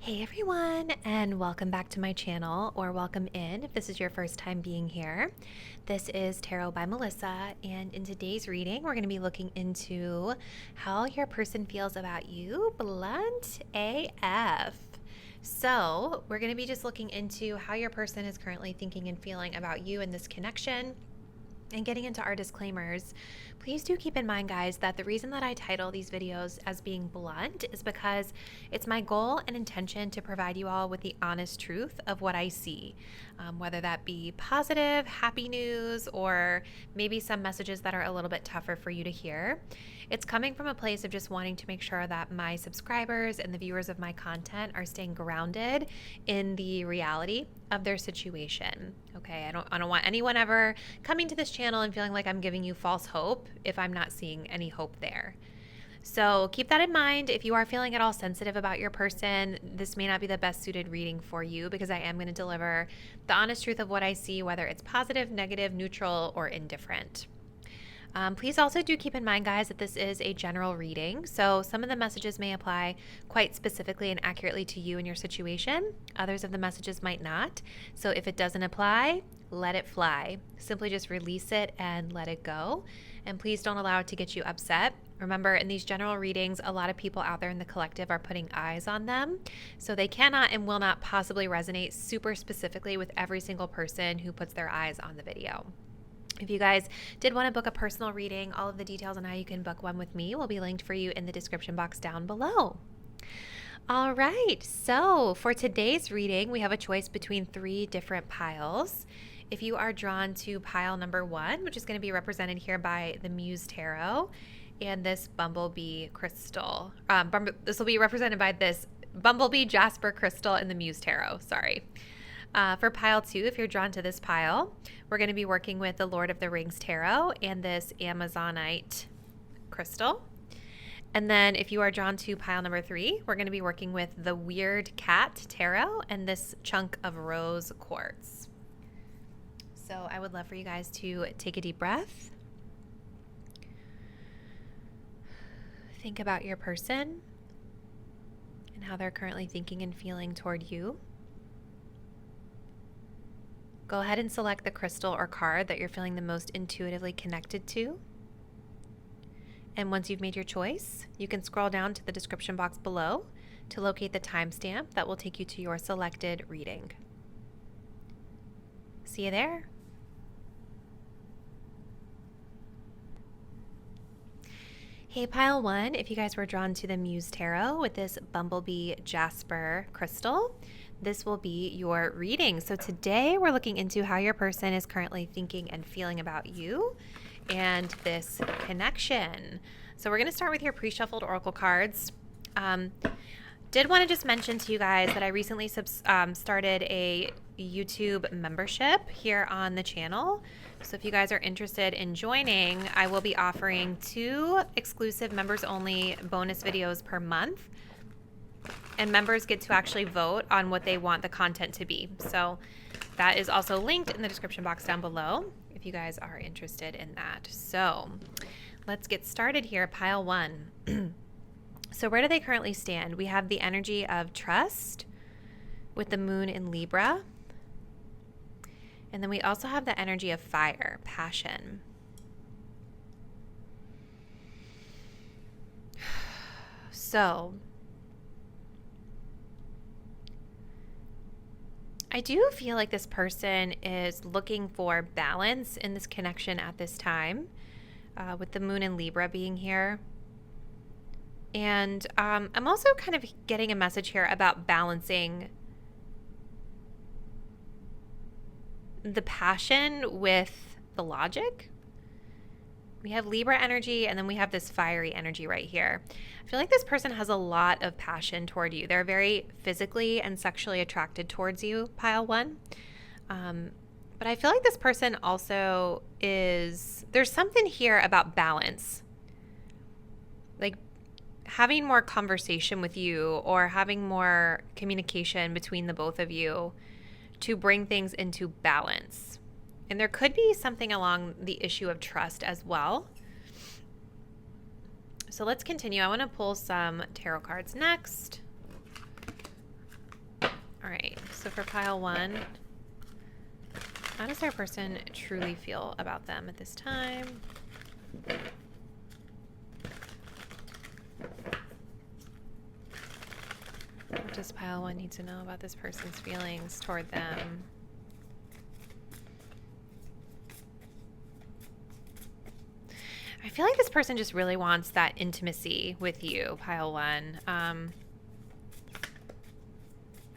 Hey everyone, and welcome back to my channel, or welcome in if this is your first time being here. This is Tarot by Melissa, and in today's reading, we're going to be looking into how your person feels about you, blunt AF. So, we're going to be just looking into how your person is currently thinking and feeling about you in this connection. And getting into our disclaimers, please do keep in mind, guys, that the reason that I title these videos as being blunt is because it's my goal and intention to provide you all with the honest truth of what I see, whether that be positive, happy news, or maybe some messages that are a little bit tougher for you to hear. It's coming from a place of just wanting to make sure that my subscribers and the viewers of my content are staying grounded in the reality of their situation. Okay, I don't want anyone ever coming to this channel and feeling like I'm giving you false hope if I'm not seeing any hope there. So keep that in mind. If you are feeling at all sensitive about your person, this may not be the best suited reading for you, because I am going to deliver the honest truth of what I see, whether it's positive, negative, neutral, or indifferent. Please also do keep in mind, guys, that this is a general reading, so some of the messages may apply quite specifically and accurately to you and your situation. Others of the messages might not. So if it doesn't apply, let it fly. Simply just release it and let it go. And please don't allow it to get you upset. Remember, in these general readings, a lot of people out there in the collective are putting eyes on them, so they cannot and will not possibly resonate super specifically with every single person who puts their eyes on the video. If you guys did want to book a personal reading, all of the details on how you can book one with me will be linked for you in the description box down below. All right, so for today's reading, we have a choice between 3 different piles. If you are drawn to pile number 1, which is going to be represented here by the Muse Tarot, and this Bumblebee Crystal. This will be represented by this Bumblebee Jasper Crystal in the Muse Tarot, sorry. For pile 2, if you're drawn to this pile, we're going to be working with the Lord of the Rings Tarot and this Amazonite crystal. And then if you are drawn to pile number 3, we're going to be working with the Weird Cat Tarot and this chunk of rose quartz. So I would love for you guys to take a deep breath. Think about your person and how they're currently thinking and feeling toward you. Go ahead and select the crystal or card that you're feeling the most intuitively connected to. And once you've made your choice, you can scroll down to the description box below to locate the timestamp that will take you to your selected reading. See you there. Hey, pile 1, if you guys were drawn to the Muse Tarot with this Bumblebee Jasper crystal, this will be your reading. So today we're looking into how your person is currently thinking and feeling about you and this connection. So we're going to start with your pre-shuffled oracle cards. Did want to just mention to you guys that I recently started a YouTube membership here on the channel. So if you guys are interested in joining, I will be offering 2 exclusive members only bonus videos per month. And members get to actually vote on what they want the content to be. So that is also linked in the description box down below if you guys are interested in that. So let's get started here. Pile 1. So where do they currently stand? We have the energy of trust with the moon in Libra. And then we also have the energy of fire, passion. So I do feel like this person is looking for balance in this connection at this time, with the moon in Libra being here. And I'm also kind of getting a message here about balancing the passion with the logic. We have Libra energy, and then we have this fiery energy right here. I feel like this person has a lot of passion toward you. They're very physically and sexually attracted towards you, pile 1. But I feel like this person also there's something here about balance. Like having more conversation with you or having more communication between the both of you to bring things into balance. And there could be something along the issue of trust as well. So let's continue. I want to pull some tarot cards next. All right, so for pile 1, how does our person truly feel about them at this time? What does pile 1 need to know about this person's feelings toward them? I feel like this person just really wants that intimacy with you, pile 1.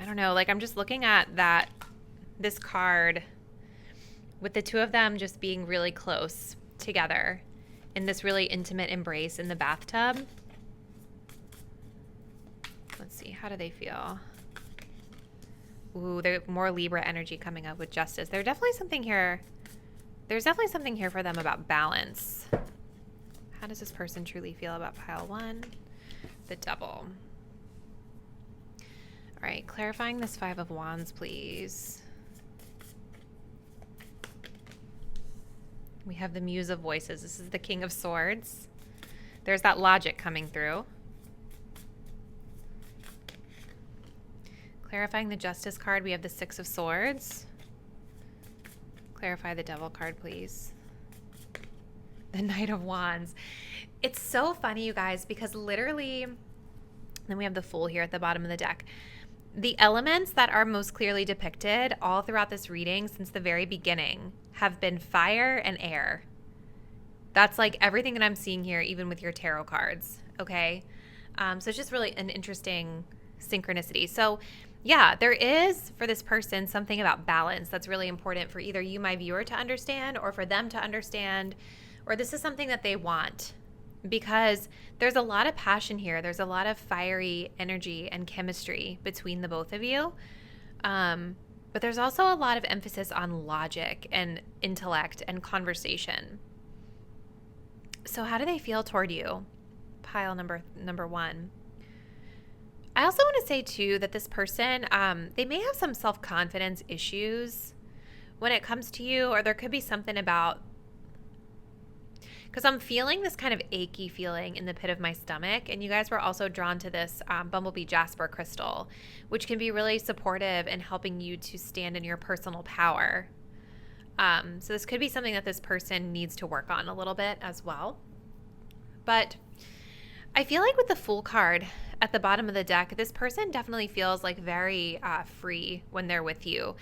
I don't know, like I'm just looking at this card with the two of them just being really close together in this really intimate embrace in the bathtub. Let's see, how do they feel? Ooh, there's more Libra energy coming up with Justice. There's definitely something here. There's definitely something here for them about balance. How does this person truly feel about pile 1? The Devil. All right, clarifying this 5 of Wands, please. We have the Muse of Voices. This is the King of Swords. There's that logic coming through. Clarifying the Justice card, we have the 6 of Swords. Clarify the Devil card, please. The Knight of Wands. It's so funny, you guys, because literally, then we have the Fool here at the bottom of the deck. The elements that are most clearly depicted all throughout this reading since the very beginning have been fire and air. That's like everything that I'm seeing here, even with your tarot cards, okay? So it's just really an interesting synchronicity. So yeah, there is, for this person, something about balance that's really important for either you, my viewer, to understand, or for them to understand, or this is something that they want, because there's a lot of passion here. There's a lot of fiery energy and chemistry between the both of you. But there's also a lot of emphasis on logic and intellect and conversation. So how do they feel toward you? Pile number 1. I also want to say, too, that this person, they may have some self-confidence issues when it comes to you, or there could be something about, because I'm feeling this kind of achy feeling in the pit of my stomach, and you guys were also drawn to this Bumblebee Jasper crystal, which can be really supportive in helping you to stand in your personal power. So this could be something that this person needs to work on a little bit as well. But I feel like with the Fool card at the bottom of the deck, this person definitely feels like very free when they're with you.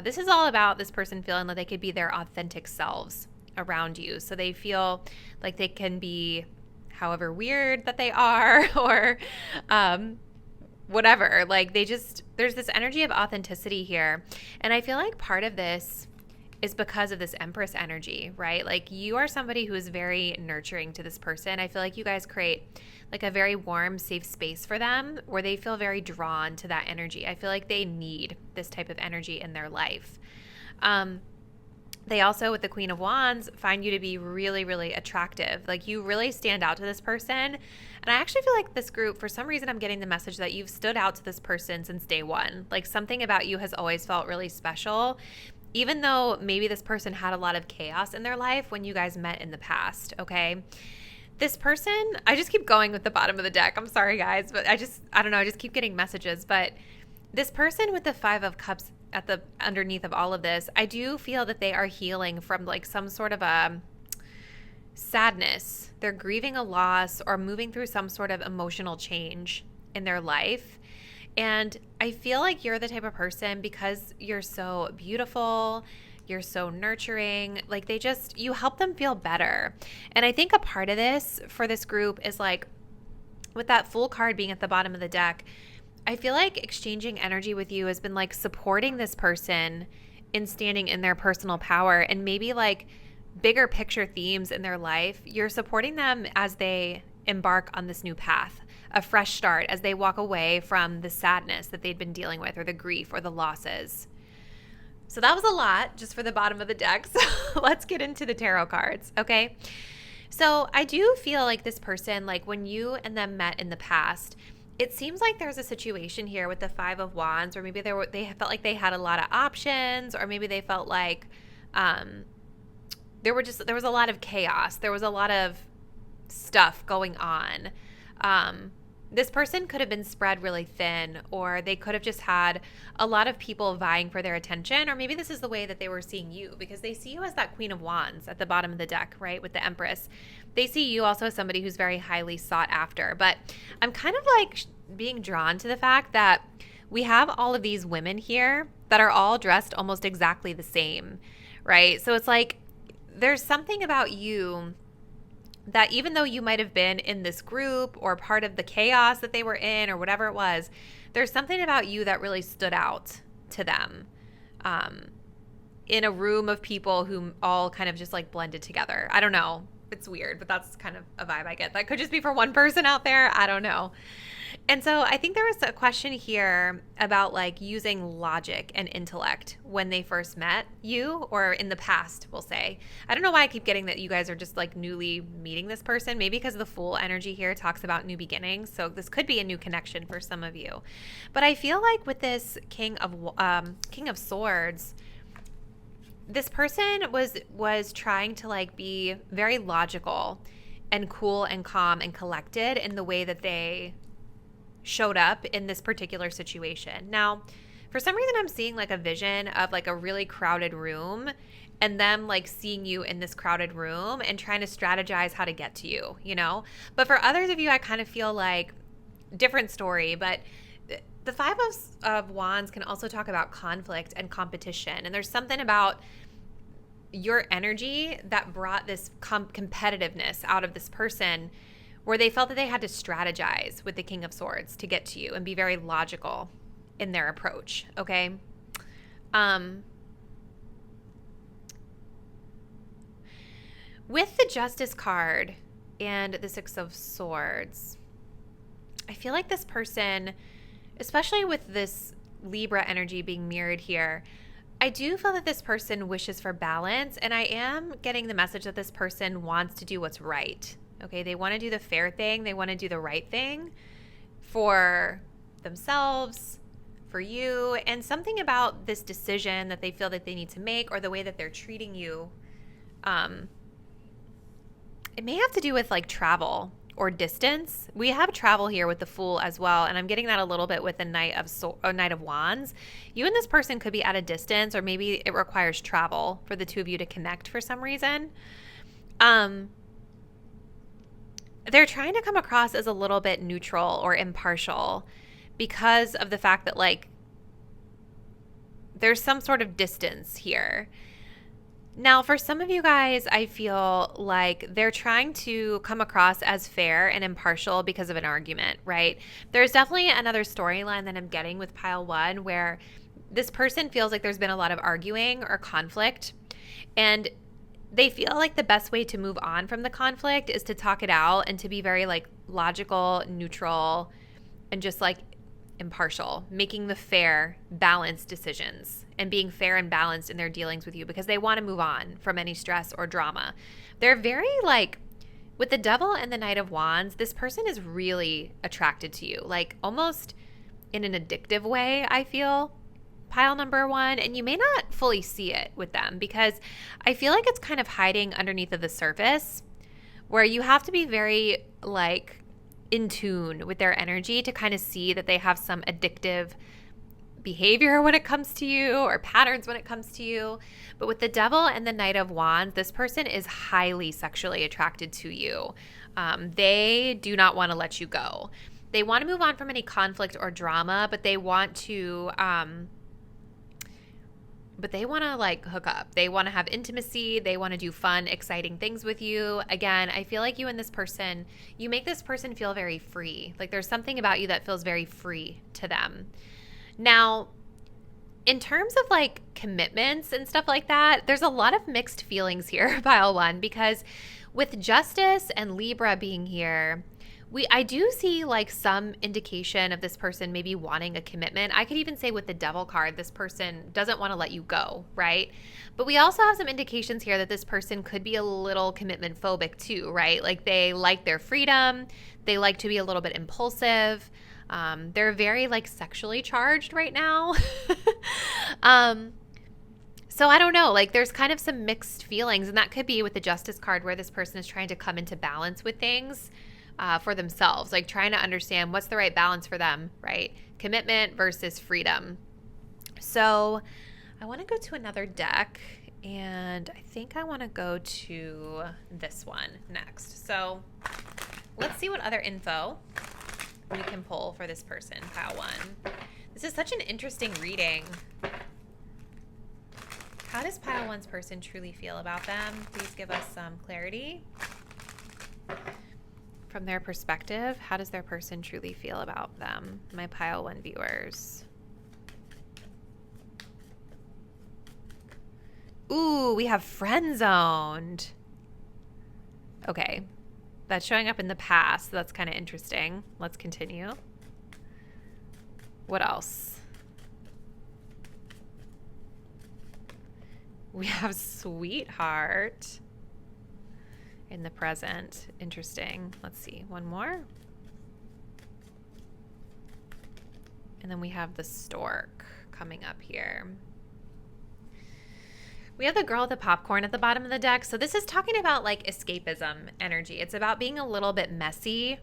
This is all about this person feeling like they could be their authentic selves around you. So they feel like they can be however weird that they are, or whatever. Like there's this energy of authenticity here. And I feel like part of this is because of this Empress energy, right? Like you are somebody who is very nurturing to this person. I feel like you guys create like a very warm, safe space for them where they feel very drawn to that energy. I feel like they need this type of energy in their life. They also, with the Queen of Wands, find you to be really, really attractive. Like you really stand out to this person. And I actually feel like this group, for some reason, I'm getting the message that you've stood out to this person since day one. Like something about you has always felt really special, even though maybe this person had a lot of chaos in their life when you guys met in the past, okay? This person, I just keep going with the bottom of the deck. I'm sorry, guys, but I don't know. I just keep getting messages. But this person with the 5 of Cups at the underneath of all of this, I do feel that they are healing from like some sort of a sadness. They're grieving a loss or moving through some sort of emotional change in their life. And I feel like you're the type of person, because you're so beautiful, you're so nurturing, like you help them feel better. And I think a part of this for this group is like, with that Fool card being at the bottom of the deck, I feel like exchanging energy with you has been like supporting this person in standing in their personal power, and maybe like bigger picture themes in their life. You're supporting them as they embark on this new path, a fresh start, as they walk away from the sadness that they'd been dealing with, or the grief, or the losses. So that was a lot just for the bottom of the deck. So let's get into the tarot cards, okay? So I do feel like this person, like when you and them met in the past, it seems like there's a situation here with the 5 of Wands, or maybe they felt like they had a lot of options, or maybe they felt like there was a lot of chaos. There was a lot of stuff going on. this person could have been spread really thin, or they could have just had a lot of people vying for their attention, or maybe this is the way that they were seeing you, because they see you as that Queen of Wands at the bottom of the deck, right, with the Empress. They see you also as somebody who's very highly sought after. But I'm kind of like being drawn to the fact that we have all of these women here that are all dressed almost exactly the same, right? So it's like there's something about you that even though you might have been in this group or part of the chaos that they were in or whatever it was, there's something about you that really stood out to them in a room of people who all kind of just like blended together. I don't know. It's weird, but that's kind of a vibe I get. That could just be for one person out there. I don't know. And so I think there was a question here about like using logic and intellect when they first met you, or in the past, we'll say. I don't know why I keep getting that you guys are just like newly meeting this person. Maybe because the Fool energy here talks about new beginnings. So this could be a new connection for some of you. But I feel like with this King of Swords, this person was trying to like be very logical and cool and calm and collected in the way that they showed up in this particular situation. Now, for some reason, I'm seeing like a vision of like a really crowded room and them like seeing you in this crowded room and trying to strategize how to get to you, you know? But for others of you, I kind of feel like different story, but the Five of Wands can also talk about conflict and competition. And there's something about your energy that brought this competitiveness out of this person, where they felt that they had to strategize with the King of Swords to get to you and be very logical in their approach, okay? With the Justice card and the Six of Swords, I feel like this person, especially with this Libra energy being mirrored here, I do feel that this person wishes for balance, and I am getting the message that this person wants to do what's right. Okay, they want to do the fair thing. They want to do the right thing for themselves, for you, and something about this decision that they feel that they need to make, or the way that they're treating you. It may have to do with like travel or distance. We have travel here with the Fool as well, and I'm getting that a little bit with the Knight of Wands. You and this person could be at a distance, or maybe it requires travel for the two of you to connect for some reason. They're trying to come across as a little bit neutral or impartial because of the fact that like there's some sort of distance here. Now, for some of you guys, I feel like they're trying to come across as fair and impartial because of an argument, right? There's definitely another storyline that I'm getting with pile one where this person feels like there's been a lot of arguing or conflict, and they feel like the best way to move on from the conflict is to talk it out and to be very like logical, neutral, and just like impartial, making the fair, balanced decisions and being fair and balanced in their dealings with you because they want to move on from any stress or drama. They're very like, with the Devil and the Knight of Wands, this person is really attracted to you, like almost in an addictive way, I feel. Pile number one, and you may not fully see it with them because I feel like it's kind of hiding underneath of the surface, where you have to be very like in tune with their energy to kind of see that they have some addictive behavior when it comes to you, or patterns when it comes to you. But with the Devil and the Knight of Wands, this person is highly sexually attracted to you. They do not want to let you go. They want to move on from any conflict or drama, but they want to like hook up. They want to have intimacy. They want to do fun, exciting things with you. Again, I feel like you and this person, you make this person feel very free. Like there's something about you that feels very free to them. Now, in terms of like commitments and stuff like that, there's a lot of mixed feelings here, pile one, because with Justice and Libra being here, I do see like some indication of this person maybe wanting a commitment. I could even say with the Devil card, this person doesn't want to let you go, right? But we also have some indications here that this person could be a little commitment phobic too, right? Like they like their freedom. They like to be a little bit impulsive. They're very like sexually charged right now. So I don't know, like there's kind of some mixed feelings, and that could be with the Justice card where this person is trying to come into balance with things. for themselves, like trying to understand what's the right balance for them, right? Commitment versus freedom. So I want to go to another deck, and I think I want to go to this one next. So let's see what other info we can pull for this person, pile one. This is such an interesting reading. How does pile one's person truly feel about them? Please give us some clarity. From their perspective, how does their person truly feel about them? My pile one viewers. Ooh, we have friend zoned. Okay. That's showing up in the past. So that's kind of interesting. Let's continue. What else? We have sweetheart in the present. Interesting. Let's see. One more. And then we have the stork coming up here. We have the girl with the popcorn at the bottom of the deck. So this is talking about like escapism energy. It's about being a little bit messy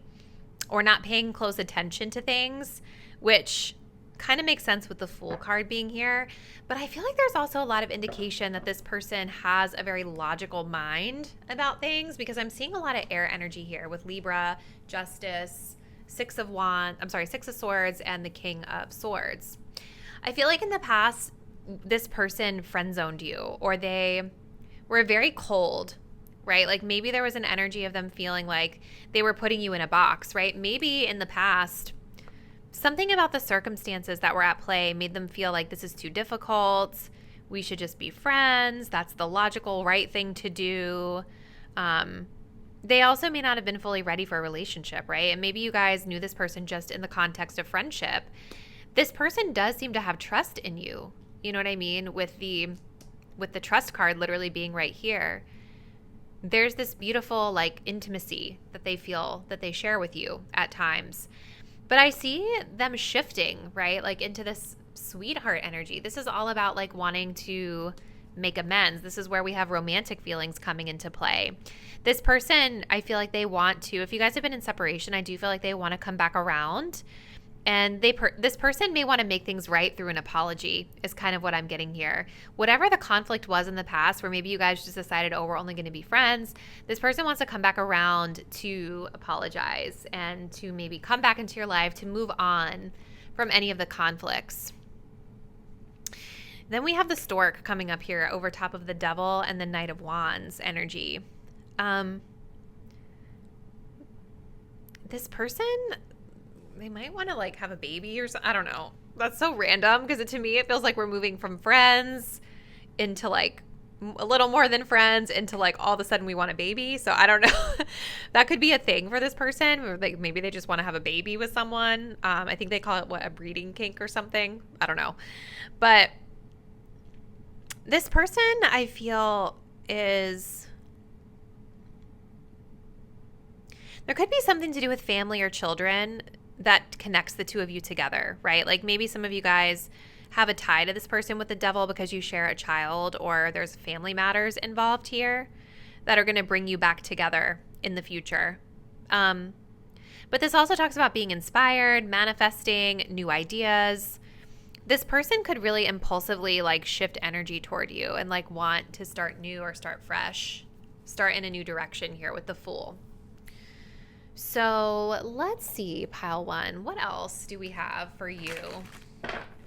or not paying close attention to things, which kind of makes sense with the Fool card being here. But I feel like there's also a lot of indication that this person has a very logical mind about things, because I'm seeing a lot of air energy here with Libra, Justice, Six of Swords, and the King of Swords. I feel like in the past, this person friend zoned you, or they were very cold, right? Like maybe there was an energy of them feeling like they were putting you in a box, right? Maybe in the past, something about the circumstances that were at play made them feel like this is too difficult. We should just be friends. That's the logical right thing to do. They also may not have been fully ready for a relationship, right? And maybe you guys knew this person just in the context of friendship. This person does seem to have trust in you. You know what I mean? With the trust card literally being right here. There's this beautiful like intimacy that they feel that they share with you at times. But I see them shifting, right? Like into this sweetheart energy. This is all about like wanting to make amends. This is where we have romantic feelings coming into play. This person, I feel like they want to, if you guys have been in separation, I do feel like they want to come back around. And this person may want to make things right through an apology is kind of what I'm getting here. Whatever the conflict was in the past, where maybe you guys just decided, oh, we're only going to be friends, this person wants to come back around to apologize and to maybe come back into your life to move on from any of the conflicts. Then we have the stork coming up here over top of the devil and the Knight of Wands energy. This person, they might want to like have a baby or something. I don't know. That's so random because to me it feels like we're moving from friends into like a little more than friends into like all of a sudden we want a baby. So I don't know. That could be a thing for this person. Or like maybe they just want to have a baby with someone. I think they call it a breeding kink or something. I don't know. But this person I feel is, there could be something to do with family or children that connects the two of you together, right? Like maybe some of you guys have a tie to this person with the devil because you share a child, or there's family matters involved here that are going to bring you back together in the future. But this also talks about being inspired, manifesting new ideas. This person could really impulsively like shift energy toward you and like want to start new or start fresh, start in a new direction here with the Fool. So let's see, pile one. What else do we have for you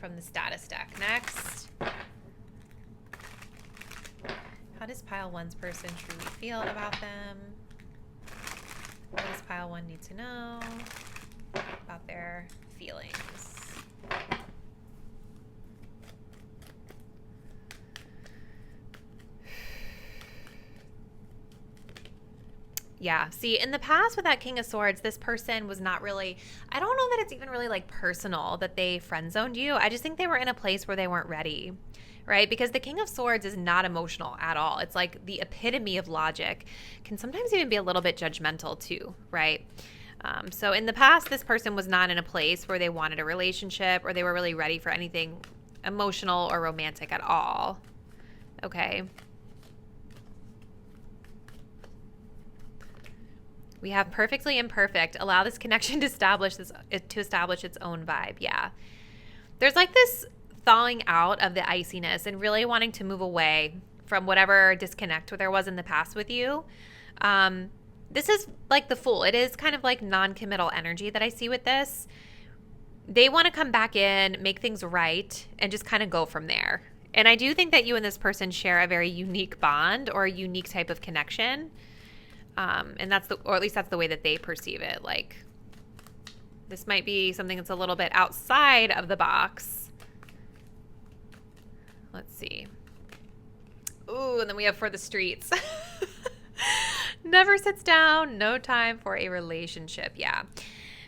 from the status deck next? How does pile one's person truly feel about them? What does pile one need to know about their feelings? Yeah. See, in the past with that King of Swords, this person was not really, I don't know that it's even really like personal that they friend zoned you. I just think they were in a place where they weren't ready, right? Because the King of Swords is not emotional at all. It's like the epitome of logic, can sometimes even be a little bit judgmental too, right? So in the past, this person was not in a place where they wanted a relationship or they were really ready for anything emotional or romantic at all. Okay. We have perfectly imperfect. Allow this connection to establish its own vibe. Yeah. There's like this thawing out of the iciness and really wanting to move away from whatever disconnect there was in the past with you. This is like the Fool. It is kind of like non-committal energy that I see with this. They want to come back in, make things right, and just kind of go from there. And I do think that you and this person share a very unique bond or a unique type of connection. And or at least that's the way that they perceive it. Like, this might be something that's a little bit outside of the box. Let's see. Ooh, and then we have For the Streets. Never sits down, no time for a relationship. Yeah.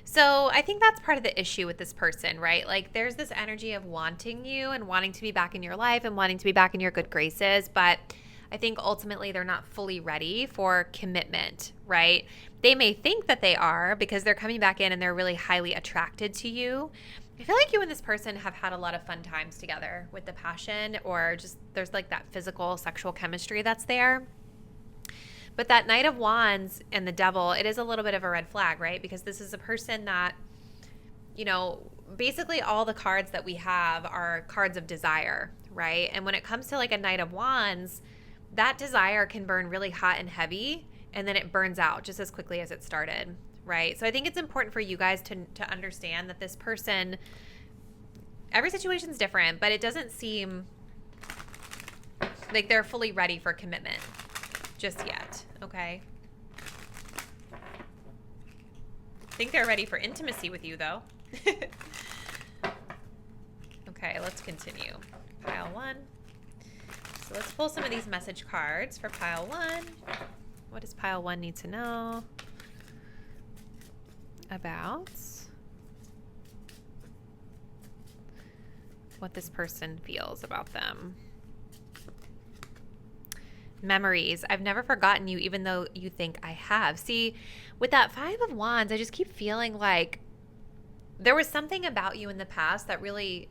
So I think that's part of the issue with this person, right? Like, there's this energy of wanting you and wanting to be back in your life and wanting to be back in your good graces, but I think ultimately they're not fully ready for commitment, right? They may think that they are because they're coming back in and they're really highly attracted to you. I feel like you and this person have had a lot of fun times together with the passion, or just there's like that physical, sexual chemistry that's there. But that Knight of Wands and the Devil, it is a little bit of a red flag, right? Because this is a person that, you know, basically all the cards that we have are cards of desire, right? And when it comes to like a Knight of Wands, that desire can burn really hot and heavy, and then it burns out just as quickly as it started, right? So I think it's important for you guys to understand that this person, every situation is different, but it doesn't seem like they're fully ready for commitment just yet, okay? I think they're ready for intimacy with you, though. Okay, let's continue. Pile 1. So let's pull some of these message cards for pile 1. What does pile 1 need to know about what this person feels about them? Memories. I've never forgotten you, even though you think I have. See, with that 5 of Wands, I just keep feeling like there was something about you in the past that really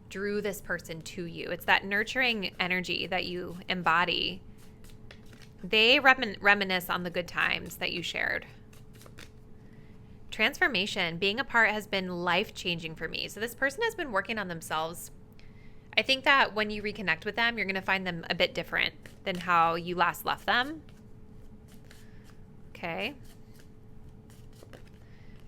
drew this person to you. It's that nurturing energy that you embody. They reminisce on the good times that you shared. Transformation. Being apart has been life-changing for me. So this person has been working on themselves. I think that when you reconnect with them, you're going to find them a bit different than how you last left them. Okay.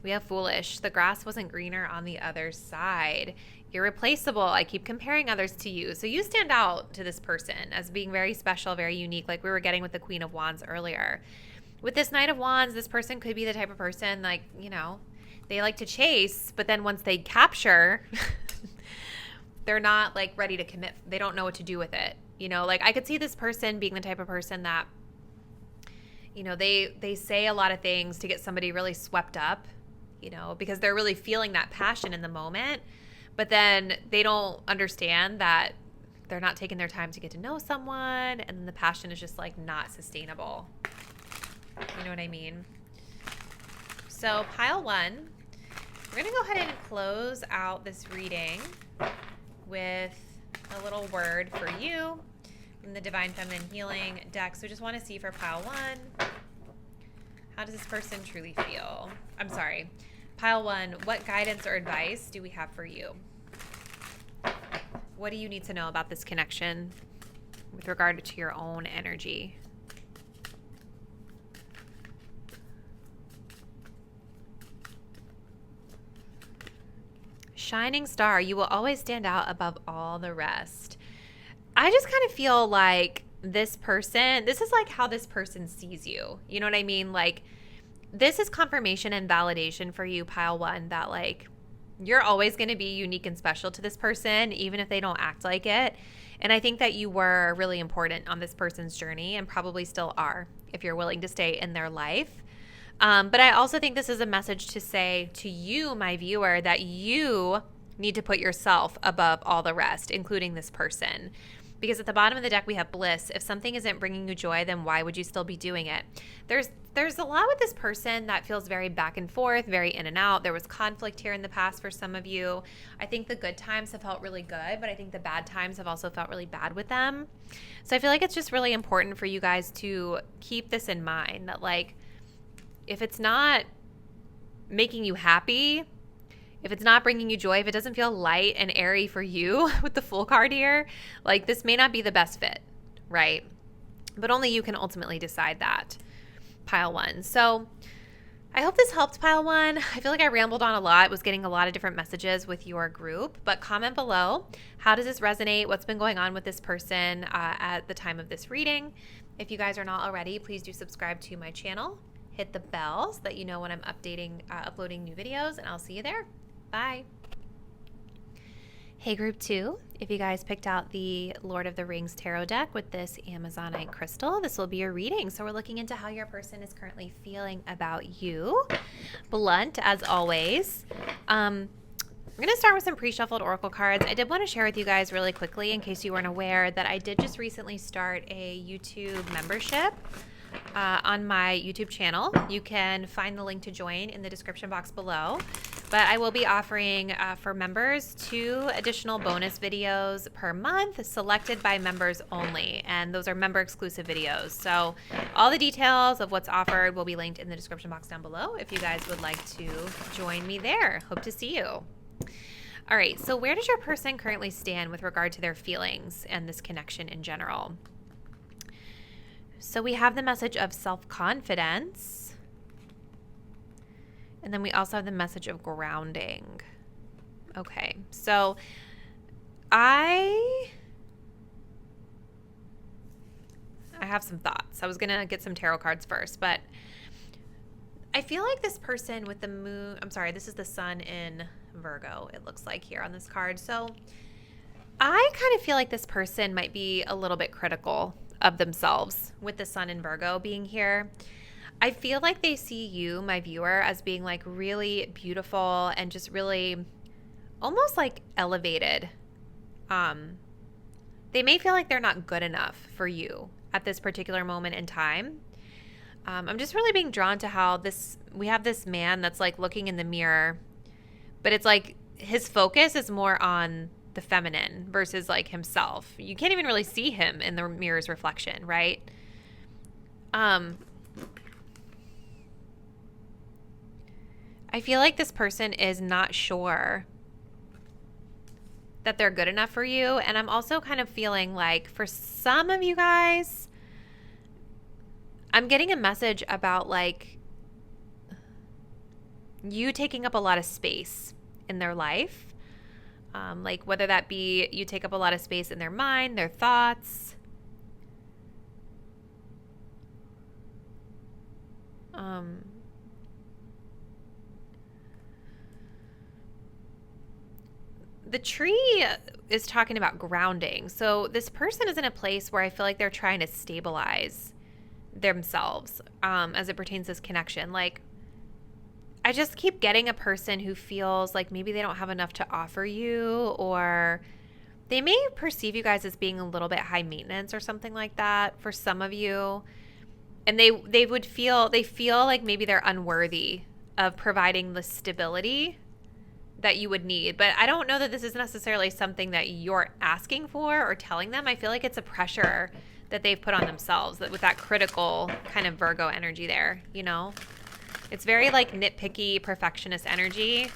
We have Foolish. The grass wasn't greener on the other side. Irreplaceable. I keep comparing others to you. So you stand out to this person as being very special, very unique, like we were getting with the Queen of Wands earlier. With this Knight of Wands, this person could be the type of person, like, you know, they like to chase, but then once they capture, they're not like ready to commit. They don't know what to do with it. You know, like I could see this person being the type of person that, you know, they say a lot of things to get somebody really swept up, you know, because they're really feeling that passion in the moment. But then they don't understand that they're not taking their time to get to know someone, and the passion is just like not sustainable. You know what I mean? So pile 1, we're going to go ahead and close out this reading with a little word for you from the Divine Feminine Healing deck. So we just want to see for pile 1, how does this person truly feel? I'm sorry. Pile 1, what guidance or advice do we have for you? What do you need to know about this connection with regard to your own energy? Shining star, you will always stand out above all the rest. I just kind of feel like this person, this is like how this person sees you. You know what I mean? Like, this is confirmation and validation for you, pile 1, that like you're always going to be unique and special to this person, even if they don't act like it. And I think that you were really important on this person's journey, and probably still are if you're willing to stay in their life. But I also think this is a message to say to you, my viewer, that you need to put yourself above all the rest, including this person. Because at the bottom of the deck, we have bliss. If something isn't bringing you joy, then why would you still be doing it? There's a lot with this person that feels very back and forth, very in and out. There was conflict here in the past for some of you. I think the good times have felt really good, but I think the bad times have also felt really bad with them. So I feel like it's just really important for you guys to keep this in mind, that like if it's not making you happy, if it's not bringing you joy, if it doesn't feel light and airy for you with the Fool card here, like this may not be the best fit, right? But only you can ultimately decide that, pile one. So I hope this helped, pile one. I feel like I rambled on a lot, was getting a lot of different messages with your group, but comment below. How does this resonate? What's been going on with this person at the time of this reading? If you guys are not already, please do subscribe to my channel. Hit the bell so that you know when I'm uploading new videos, and I'll see you there. Bye. Hey group 2, if you guys picked out the Lord of the Rings tarot deck with this Amazonite crystal, this will be your reading. So we're looking into how your person is currently feeling about you. Blunt as always. We're going to start with some pre-shuffled oracle cards. I did want to share with you guys really quickly, in case you weren't aware, that I did just recently start a YouTube membership on my YouTube channel. You can find the link to join in the description box below. But I will be offering for members 2 additional bonus videos per month, selected by members only. And those are member exclusive videos. So all the details of what's offered will be linked in the description box down below if you guys would like to join me there. Hope to see you. All right, so where does your person currently stand with regard to their feelings and this connection in general? So we have the message of self-confidence. And then we also have the message of grounding. Okay, so I have some thoughts. I was going to get some tarot cards first, but I feel like this person with the moon, I'm sorry, this is the sun in Virgo, it looks like here on this card. So I kind of feel like this person might be a little bit critical of themselves with the sun in Virgo being here. I feel like they see you, my viewer, as being like really beautiful and just really almost like elevated. They may feel like they're not good enough for you at this particular moment in time. I'm just really being drawn to how we have this man that's like looking in the mirror, but it's like his focus is more on the feminine versus like himself. You can't even really see him in the mirror's reflection, right? I feel like this person is not sure that they're good enough for you. And I'm also kind of feeling like for some of you guys, I'm getting a message about like you taking up a lot of space in their life. Like whether that be you take up a lot of space in their mind, their thoughts. The tree is talking about grounding. So this person is in a place where I feel like they're trying to stabilize themselves as it pertains to this connection. Like, I just keep getting a person who feels like maybe they don't have enough to offer you, or they may perceive you guys as being a little bit high maintenance or something like that for some of you. And they feel like maybe they're unworthy of providing the stability that you would need. But I don't know that this is necessarily something that you're asking for or telling them. I feel like it's a pressure that they've put on themselves, that with that critical kind of Virgo energy there, you know? It's very like nitpicky, perfectionist energy.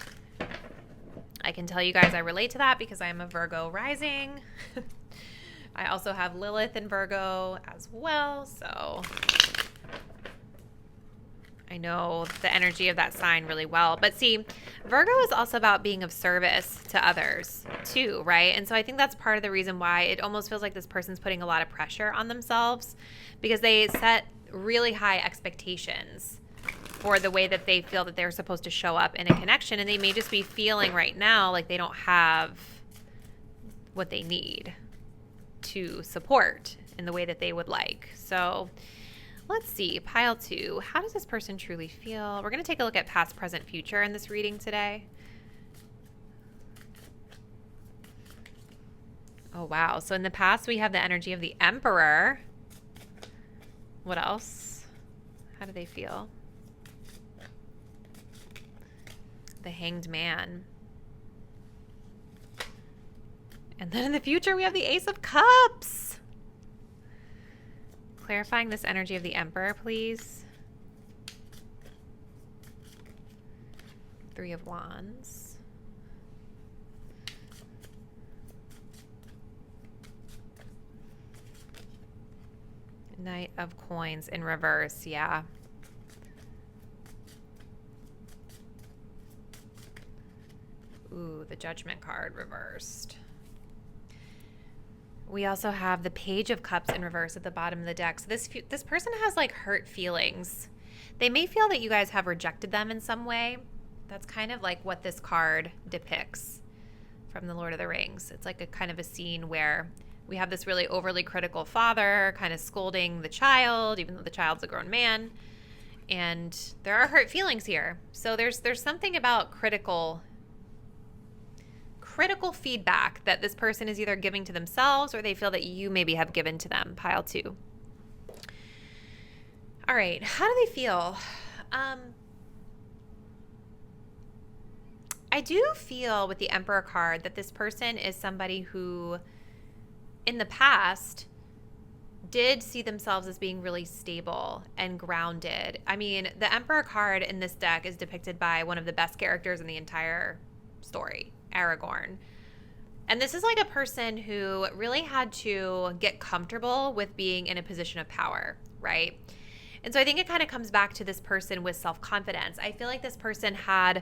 I can tell you guys I relate to that because I am a Virgo rising. I also have Lilith in Virgo as well, so I know the energy of that sign really well. But see, Virgo is also about being of service to others too, right? And so I think that's part of the reason why it almost feels like this person's putting a lot of pressure on themselves, because they set really high expectations for the way that they feel that they're supposed to show up in a connection. And they may just be feeling right now like they don't have what they need to support in the way that they would like. So let's see, pile 2. How does this person truly feel? We're going to take a look at past, present, future in this reading today. Oh, wow. So in the past, we have the energy of the Emperor. What else? How do they feel? The Hanged Man. And then in the future, we have the Ace of Cups. Clarifying this energy of the Emperor, please. Three of Wands. Knight of Coins in reverse, yeah. Ooh, the Judgment card reversed. We also have the Page of Cups in reverse at the bottom of the deck. So this person has like hurt feelings. They may feel that you guys have rejected them in some way. That's kind of like what this card depicts from the Lord of the Rings. It's like a kind of a scene where we have this really overly critical father kind of scolding the child, even though the child's a grown man. And there are hurt feelings here. So there's something about critical feedback that this person is either giving to themselves or they feel that you maybe have given to them. Pile 2. All right. How do they feel? I do feel with the Emperor card that this person is somebody who in the past did see themselves as being really stable and grounded. I mean, the Emperor card in this deck is depicted by one of the best characters in the entire story, Aragorn. And this is like a person who really had to get comfortable with being in a position of power, right? And so I think it kind of comes back to this person with self-confidence. I feel like this person had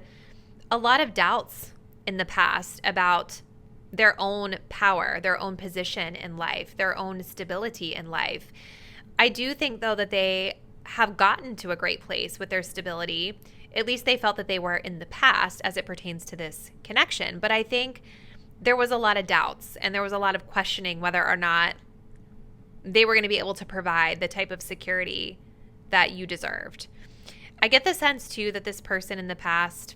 a lot of doubts in the past about their own power, their own position in life, their own stability in life. I do think, though, that they have gotten to a great place with their stability. At least they felt that they were in the past as it pertains to this connection. But I think there was a lot of doubts and there was a lot of questioning whether or not they were going to be able to provide the type of security that you deserved. I get the sense, too, that this person in the past,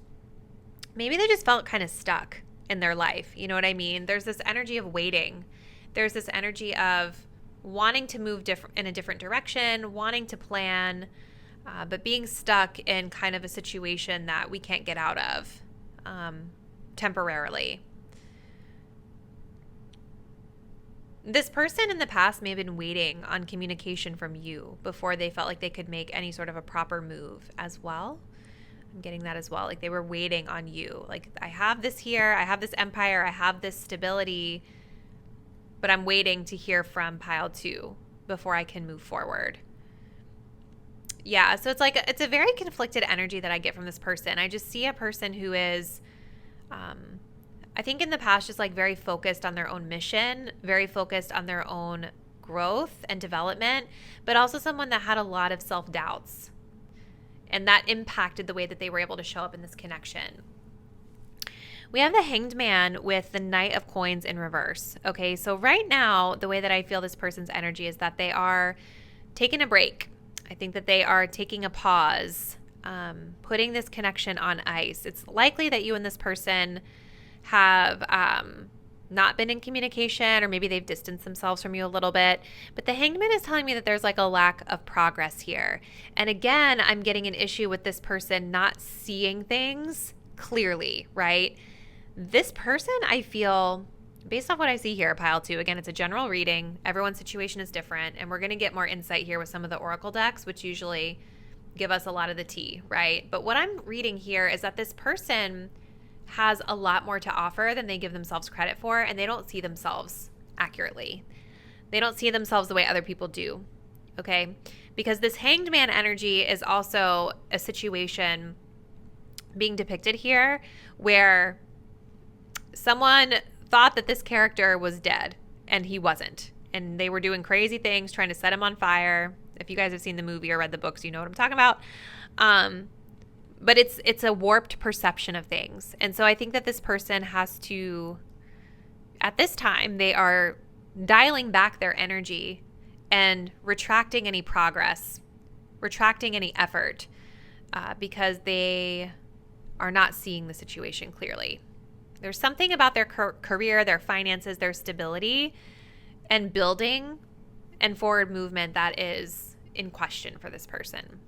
maybe they just felt kind of stuck in their life. You know what I mean? There's this energy of waiting. There's this energy of wanting to move in a different direction, wanting to plan, but being stuck in kind of a situation that we can't get out of temporarily. This person in the past may have been waiting on communication from you before they felt like they could make any sort of a proper move as well. I'm getting that as well. Like they were waiting on you. Like, I have this here. I have this empire. I have this stability. But I'm waiting to hear from pile 2 before I can move forward. Yeah, so it's a very conflicted energy that I get from this person. I just see a person who is, I think in the past, just like very focused on their own mission, very focused on their own growth and development, but also someone that had a lot of self-doubts. And that impacted the way that they were able to show up in this connection. We have the Hanged Man with the Knight of Coins in reverse. Okay, so right now, the way that I feel this person's energy is that they are taking a break. I think that they are taking a pause, putting this connection on ice. It's likely that you and this person have not been in communication, or maybe they've distanced themselves from you a little bit. But the Hanged Man is telling me that there's like a lack of progress here. And again, I'm getting an issue with this person not seeing things clearly, right? This person, I feel, based off what I see here, pile 2, again, it's a general reading. Everyone's situation is different. And we're going to get more insight here with some of the oracle decks, which usually give us a lot of the tea, right? But what I'm reading here is that this person has a lot more to offer than they give themselves credit for, and they don't see themselves accurately. They don't see themselves the way other people do, okay? Because this Hanged Man energy is also a situation being depicted here where someone thought that this character was dead, and he wasn't. And they were doing crazy things, trying to set him on fire. If you guys have seen the movie or read the books, you know what I'm talking about. But it's a warped perception of things. And so I think that this person has to, at this time, they are dialing back their energy and retracting any progress, retracting any effort, because they are not seeing the situation clearly. There's something about their career, their finances, their stability, and building and forward movement that is in question for this person.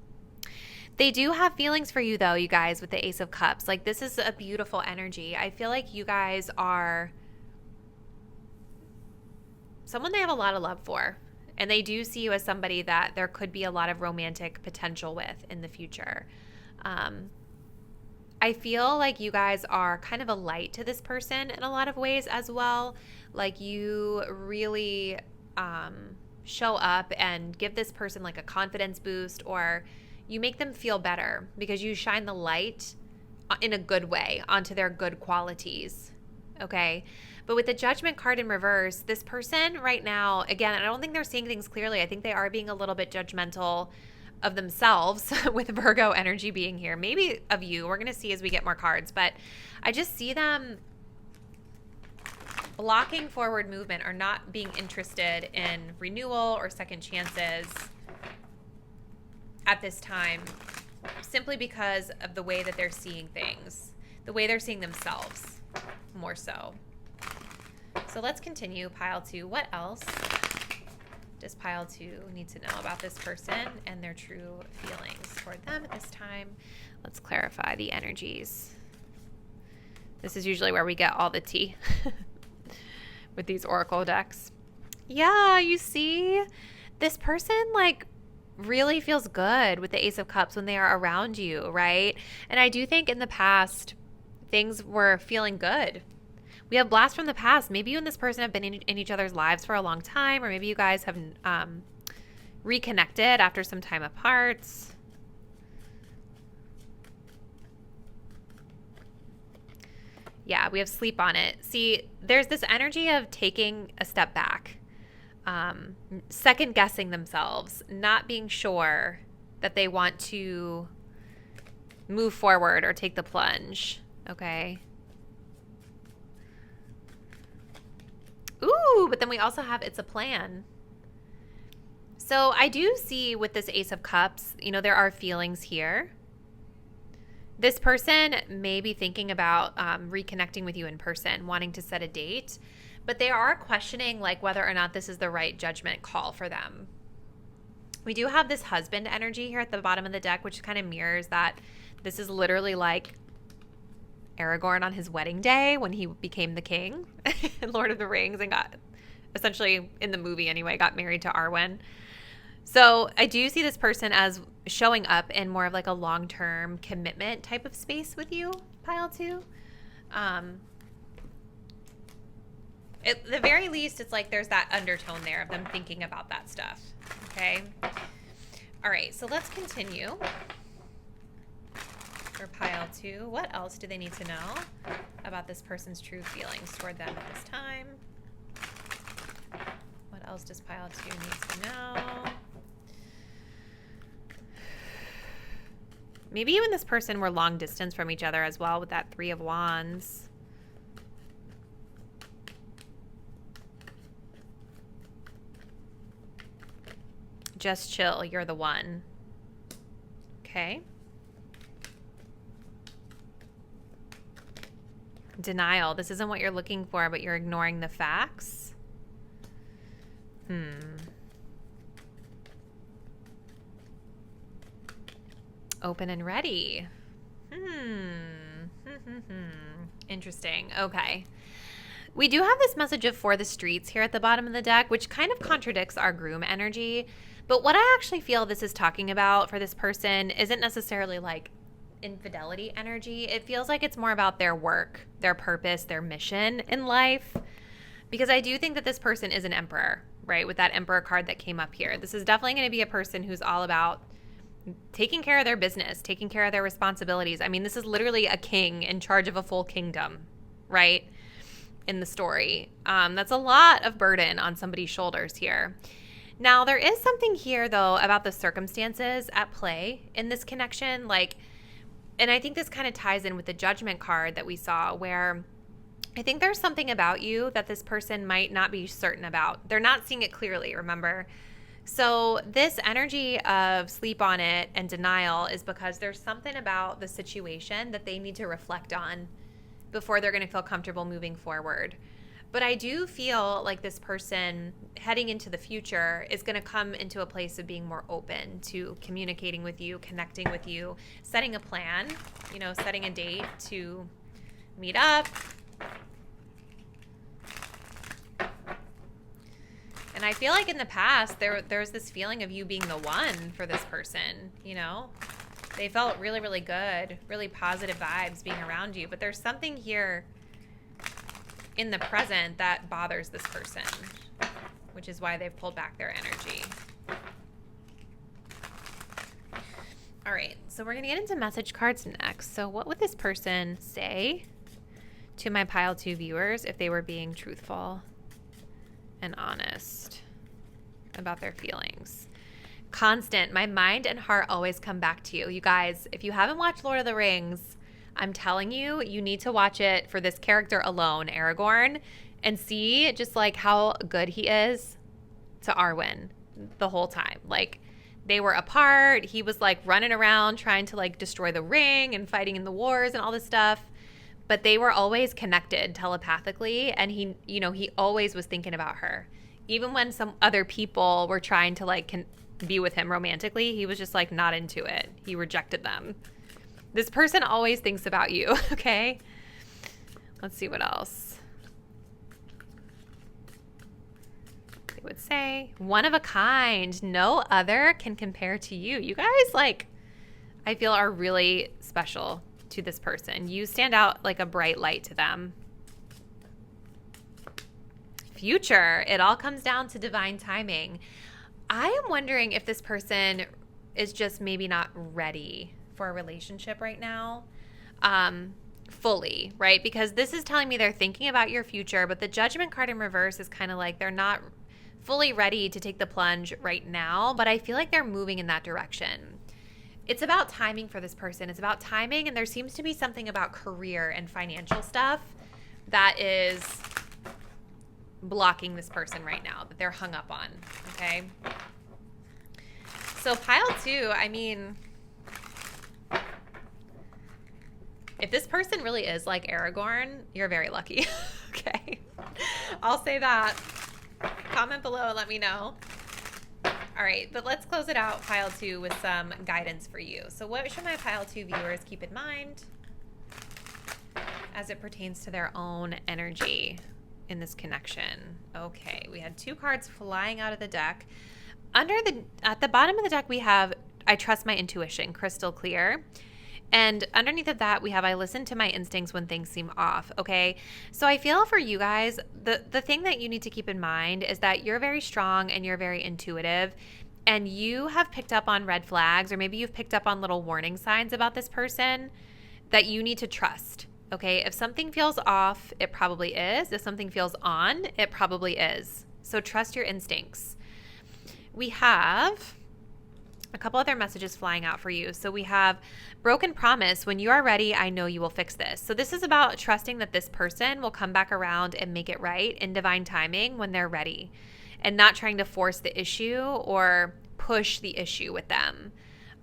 They do have feelings for you, though, you guys, with the Ace of Cups. Like, this is a beautiful energy. I feel like you guys are someone they have a lot of love for. And they do see you as somebody that there could be a lot of romantic potential with in the future. I I feel like you guys are kind of a light to this person in a lot of ways as well. Like you really show up and give this person like a confidence boost, or you make them feel better because you shine the light in a good way onto their good qualities. Okay. But with the Judgment card in reverse, this person right now, again, I don't think they're seeing things clearly. I think they are being a little bit judgmental of themselves with Virgo energy being here. Maybe of you. We're going to see as we get more cards. But I just see them blocking forward movement or not being interested in renewal or second chances at this time, simply because of the way that they're seeing things, the way they're seeing themselves more so. So let's continue. Pile 2. What else does pile 2 need to know about this person and their true feelings toward them at this time? Let's clarify the energies. This is usually where we get all the tea with these oracle decks. Yeah, you see, this person like really feels good with the Ace of Cups when they are around you, right? And I do think in the past things were feeling good. We have blast from the past. Maybe you and this person have been in each other's lives for a long time, or maybe you guys have reconnected after some time apart. Yeah, we have sleep on it. See, there's this energy of taking a step back, second guessing themselves, not being sure that they want to move forward or take the plunge. Okay. Ooh, but then we also have it's a plan. So I do see with this Ace of Cups, you know, there are feelings here. This person may be thinking about reconnecting with you in person, wanting to set a date, but they are questioning like whether or not this is the right judgment call for them. We do have this husband energy here at the bottom of the deck, which kind of mirrors that. This is literally like Aragorn on his wedding day when he became the king in Lord of the Rings and got, essentially in the movie anyway, got married to Arwen. So I do see this person as showing up in more of like a long-term commitment type of space with you, pile 2. At the very least, it's like there's that undertone there of them thinking about that stuff. Okay. All right. So let's continue. For pile 2, what else do they need to know about this person's true feelings toward them at this time? What else does pile 2 need to know? Maybe you and this person were long distance from each other as well with that 3 of Wands. Just chill. You're the one. Okay. Denial. This isn't what you're looking for, but you're ignoring the facts. Open and ready. Interesting. Okay. We do have this message of for the streets here at the bottom of the deck, which kind of contradicts our groom energy. But what I actually feel this is talking about for this person isn't necessarily like infidelity energy. It feels like it's more about their work, their purpose, their mission in life. Because I do think that this person is an emperor, right? With that emperor card that came up here. This is definitely going to be a person who's all about taking care of their business, taking care of their responsibilities. I mean, this is literally a king in charge of a full kingdom, right? In the story. That's a lot of burden on somebody's shoulders here. Now, there is something here, though, about the circumstances at play in this connection. Like, and I think this kind of ties in with the Judgment card that we saw, where I think there's something about you that this person might not be certain about. They're not seeing it clearly, remember? So this energy of sleep on it and denial is because there's something about the situation that they need to reflect on before they're going to feel comfortable moving forward. But I do feel like this person heading into the future is going to come into a place of being more open to communicating with you, connecting with you, setting a plan, you know, setting a date to meet up. And I feel like in the past, there's this feeling of you being the one for this person, you know? They felt really, really good, really positive vibes being around you. But there's something here in the present that bothers this person, which is why they've pulled back their energy. All right, so we're going to get into message cards next. So what would this person say to my pile 2 viewers if they were being truthful and honest about their feelings? Constant. My mind and heart always come back to you. You guys, if you haven't watched Lord of the Rings, I'm telling you, you need to watch it for this character alone, Aragorn, and see just like how good he is to Arwen the whole time. Like, they were apart. He was like running around trying to like destroy the ring and fighting in the wars and all this stuff. But they were always connected telepathically. And he, you know, he always was thinking about her. Even when some other people were trying to like be with him romantically, he was just like not into it. He rejected them. This person always thinks about you, okay? Let's see what else. Would say one of a kind, no other can compare to you. You guys, like, I feel are really special to this person. You stand out like a bright light to them. Future, it all comes down to divine timing. I am wondering if this person is just maybe not ready for a relationship right now, fully, right? Because this is telling me they're thinking about your future, but the Judgment card in reverse is kind of like they're not fully ready to take the plunge right now, but I feel like they're moving in that direction. It's about timing for this person. It's about timing, and there seems to be something about career and financial stuff that is blocking this person right now, that they're hung up on, okay? So pile 2, I mean, if this person really is like Aragorn, you're very lucky, okay? I'll say that. Comment below and let me know. All right, but let's close it out, pile 2, with some guidance for you. So what should my pile 2 viewers keep in mind as it pertains to their own energy in this connection? Okay, we had 2 cards flying out of the deck. At the bottom of the deck, we have I trust my intuition, crystal clear. And underneath of that, we have I listen to my instincts when things seem off, okay? So I feel for you guys, the thing that you need to keep in mind is that you're very strong and you're very intuitive, and you have picked up on red flags, or maybe you've picked up on little warning signs about this person that you need to trust, okay? If something feels off, it probably is. If something feels on, it probably is. So trust your instincts. We have a couple other messages flying out for you. So we have broken promise. When you are ready, I know you will fix this. So this is about trusting that this person will come back around and make it right in divine timing when they're ready, and not trying to force the issue or push the issue with them.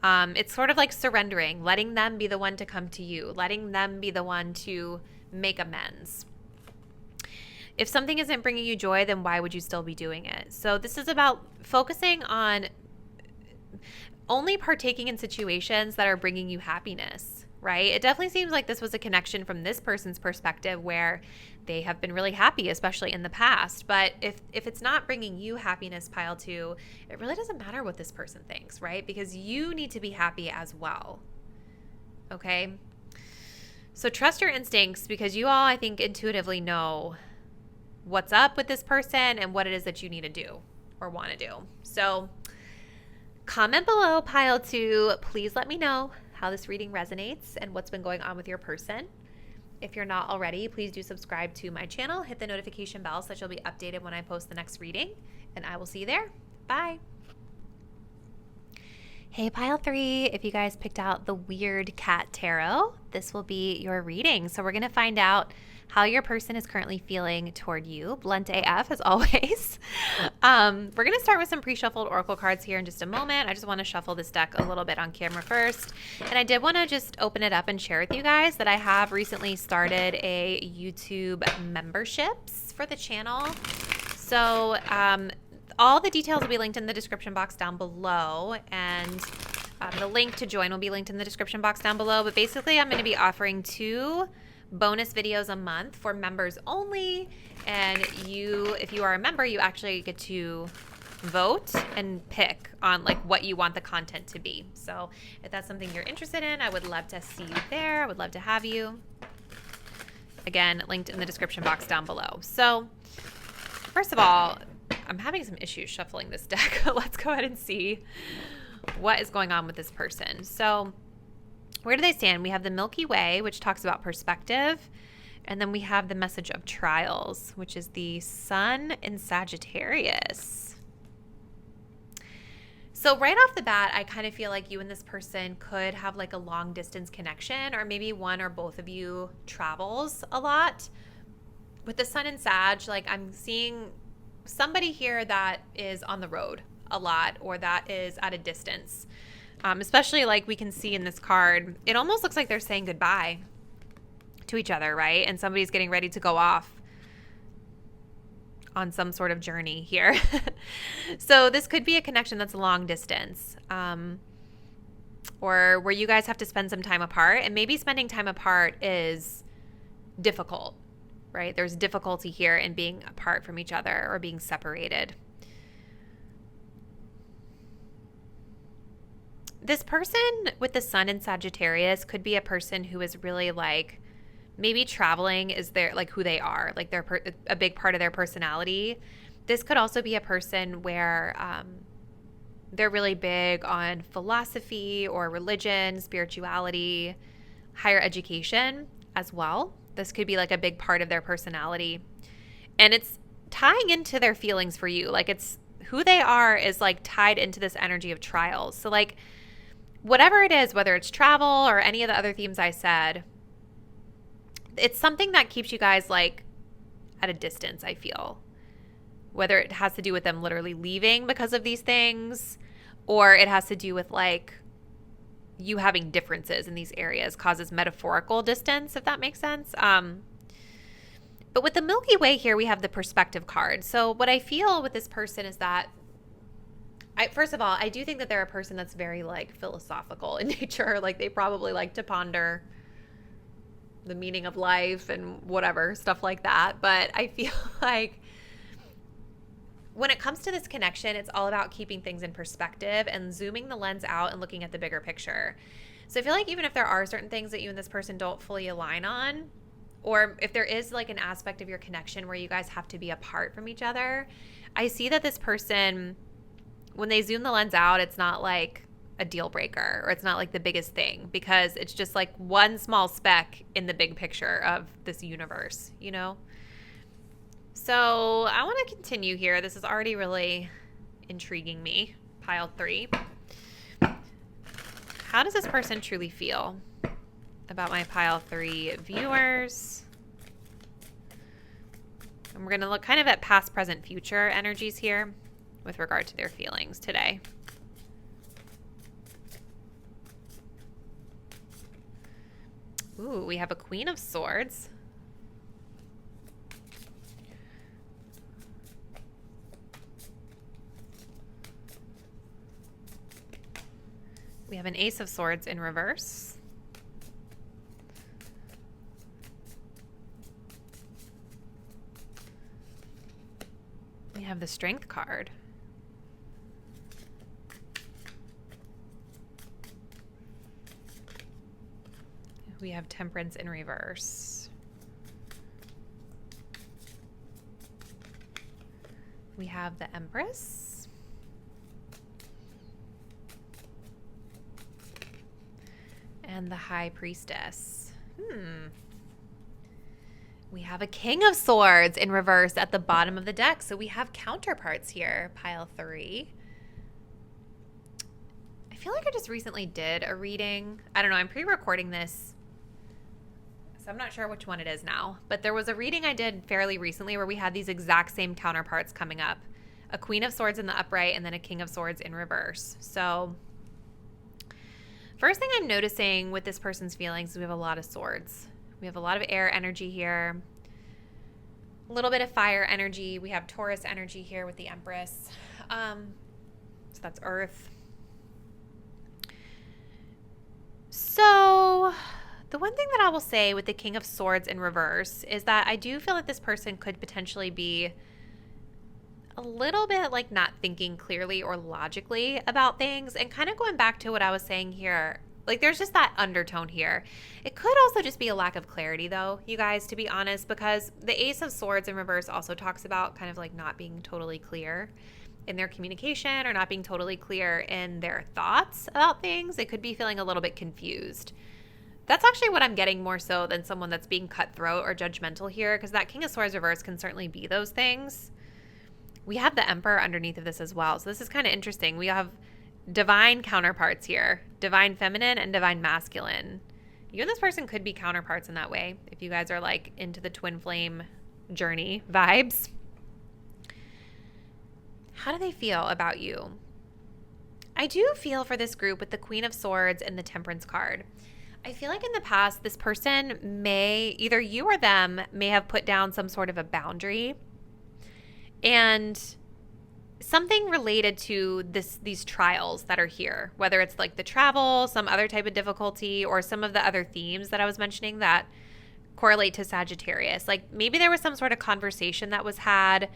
It's sort of like surrendering, letting them be the one to come to you, letting them be the one to make amends. If something isn't bringing you joy, then why would you still be doing it? So this is about focusing on only partaking in situations that are bringing you happiness, right? It definitely seems like this was a connection from this person's perspective where they have been really happy, especially in the past. But if it's not bringing you happiness, pile 2, it really doesn't matter what this person thinks, right? Because you need to be happy as well, okay? So trust your instincts, because you all, I think, intuitively know what's up with this person and what it is that you need to do or want to do. So comment below, pile 2. Please let me know how this reading resonates and what's been going on with your person. If you're not already, please do subscribe to my channel. Hit the notification bell so that you'll be updated when I post the next reading. And I will see you there. Bye. Hey, pile 3. If you guys picked out the Weird Cat Tarot, this will be your reading. So we're going to find out how your person is currently feeling toward you. Blunt AF, as always. We're going to start with some pre-shuffled oracle cards here in just a moment. I just want to shuffle this deck a little bit on camera first. And I did want to just open it up and share with you guys that I have recently started a YouTube memberships for the channel. So all the details will be linked in the description box down below, and the link to join will be linked in the description box down below. But basically, I'm going to be offering 2 bonus videos a month for members only, and if you are a member, you actually get to vote and pick on like what you want the content to be. So if that's something you're interested in, I would love to see you there. I would love to have you. Again, linked in the description box down below. So first of all, I'm having some issues shuffling this deck. Let's go ahead and see what is going on with this person. So where do they stand? We have the Milky Way, which talks about perspective. And then we have the message of trials, which is the Sun in Sagittarius. So right off the bat, I kind of feel like you and this person could have like a long distance connection, or maybe one or both of you travels a lot. With the Sun in Sag, like I'm seeing somebody here that is on the road a lot, or that is at a distance. Especially like we can see in this card, it almost looks like they're saying goodbye to each other, right? And somebody's getting ready to go off on some sort of journey here. So this could be a connection that's long distance, or where you guys have to spend some time apart, and maybe spending time apart is difficult, right? There's difficulty here in being apart from each other or being separated. This person with the Sun in Sagittarius could be a person who is really like, maybe traveling is their, like who they are, like they're a big part of their personality. This could also be a person where they're really big on philosophy or religion, spirituality, higher education as well. This could be like a big part of their personality. And it's tying into their feelings for you. Like it's who they are is like tied into this energy of trials. So like whatever it is, whether it's travel or any of the other themes I said, it's something that keeps you guys like at a distance, I feel. Whether it has to do with them literally leaving because of these things, or it has to do with like you having differences in these areas causes metaphorical distance, if that makes sense. But with the Milky Way here, we have the perspective card. So what I feel with this person is that first of all, I do think that they're a person that's very like philosophical in nature. Like they probably like to ponder the meaning of life and whatever, stuff like that. But I feel like when it comes to this connection, it's all about keeping things in perspective and zooming the lens out and looking at the bigger picture. So I feel like even if there are certain things that you and this person don't fully align on, or if there is like an aspect of your connection where you guys have to be apart from each other, I see that this person, when they zoom the lens out, it's not like a deal breaker, or it's not like the biggest thing, because it's just like one small speck in the big picture of this universe, you know? So I want to continue here. This is already really intriguing me. Pile 3. How does this person truly feel about my pile 3 viewers? And we're going to look kind of at past, present, future energies here with regard to their feelings today. Ooh, we have a Queen of Swords. We have an Ace of Swords in reverse. We have the Strength card. We have Temperance in reverse. We have the Empress. And the High Priestess. We have a King of Swords in reverse at the bottom of the deck. So we have counterparts here, pile 3. I feel like I just recently did a reading. I don't know, I'm pre-recording this, so I'm not sure which one it is now. But there was a reading I did fairly recently where we had these exact same counterparts coming up. A Queen of Swords in the upright and then a King of Swords in reverse. So first thing I'm noticing with this person's feelings is we have a lot of swords. We have a lot of air energy here. A little bit of fire energy. We have Taurus energy here with the Empress. So that's Earth. So the one thing that I will say with the King of Swords in reverse is that I do feel that this person could potentially be a little bit like not thinking clearly or logically about things, and kind of going back to what I was saying here. Like there's just that undertone here. It could also just be a lack of clarity though, you guys, to be honest, because the Ace of Swords in reverse also talks about kind of like not being totally clear in their communication or not being totally clear in their thoughts about things. They could be feeling a little bit confused. That's actually what I'm getting more so than someone that's being cutthroat or judgmental here, because that King of Swords reverse can certainly be those things. We have the Emperor underneath of this as well. So this is kind of interesting. We have divine counterparts here, divine feminine and divine masculine. You and this person could be counterparts in that way if you guys are like into the twin flame journey vibes. How do they feel about you? I do feel for this group with the Queen of Swords and the Temperance card. I feel like in the past, this person may, either you or them, may have put down some sort of a boundary, and something related to these trials that are here, whether it's like the travel, some other type of difficulty, or some of the other themes that I was mentioning that correlate to Sagittarius. Like maybe there was some sort of conversation that was had,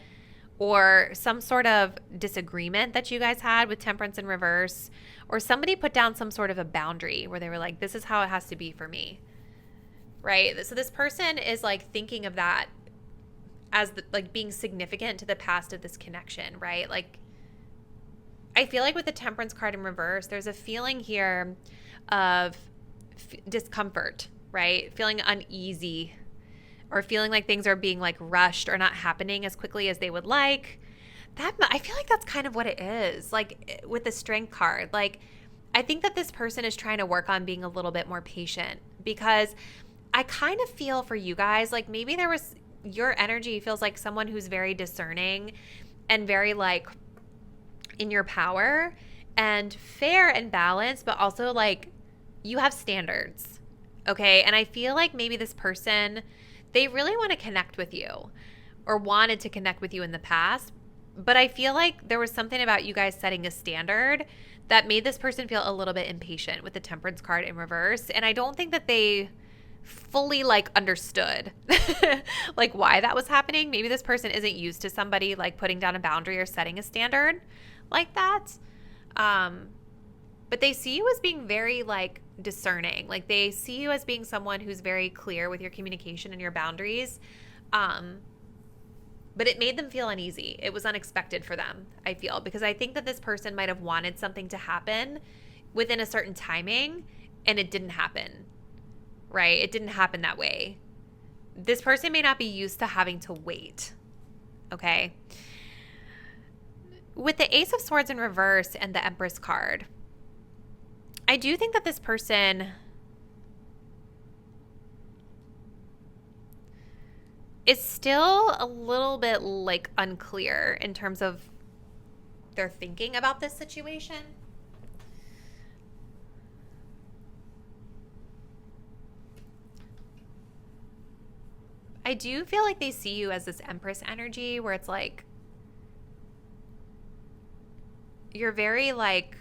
or some sort of disagreement that you guys had with Temperance in reverse, or somebody put down some sort of a boundary where they were like, this is how it has to be for me, right? So this person is like thinking of that as like being significant to the past of this connection, right? Like I feel like with the Temperance card in reverse, there's a feeling here of discomfort, right? Feeling uneasy, or feeling like things are being like rushed or not happening as quickly as they would like. That, I feel like that's kind of what it is. Like with the Strength card, like I think that this person is trying to work on being a little bit more patient, because I kind of feel for you guys, like maybe there was, your energy feels like someone who's very discerning and very like in your power and fair and balanced, but also like you have standards. Okay. And I feel like maybe this person, they really want to connect with you or wanted to connect with you in the past. But I feel like there was something about you guys setting a standard that made this person feel a little bit impatient with the Temperance card in reverse. And I don't think that they fully like understood like why that was happening. Maybe this person isn't used to somebody like putting down a boundary or setting a standard like that. But they see you as being very like discerning. Like they see you as being someone who's very clear with your communication and your boundaries. But it made them feel uneasy. It was unexpected for them, I feel, because I think that this person might have wanted something to happen within a certain timing, and it didn't happen, right? It didn't happen that way. This person may not be used to having to wait, okay? With the Ace of Swords in reverse and the Empress card, I do think that this person is still a little bit like unclear in terms of their thinking about this situation. I do feel like they see you as this Empress energy where it's like you're very like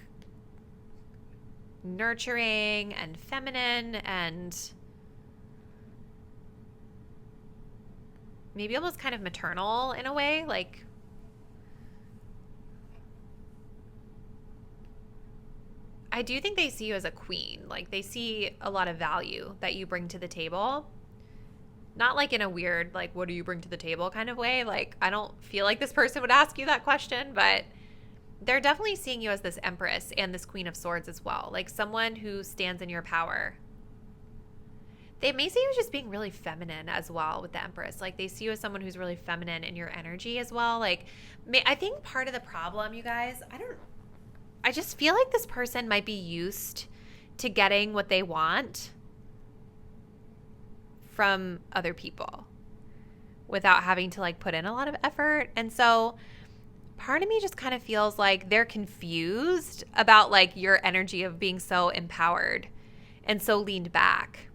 nurturing and feminine and maybe almost kind of maternal in a way. Like I do think they see you as a queen. Like they see a lot of value that you bring to the table. Not like in a weird, like, what do you bring to the table kind of way. Like, I don't feel like this person would ask you that question, but they're definitely seeing you as this Empress and this Queen of Swords as well. Like someone who stands in your power. They may see you as just being really feminine as well with the Empress. Like they see you as someone who's really feminine in your energy as well. Like I think part of the problem, you guys, I just feel like this person might be used to getting what they want from other people without having to like put in a lot of effort. And so part of me just kind of feels like they're confused about like your energy of being so empowered and so leaned back.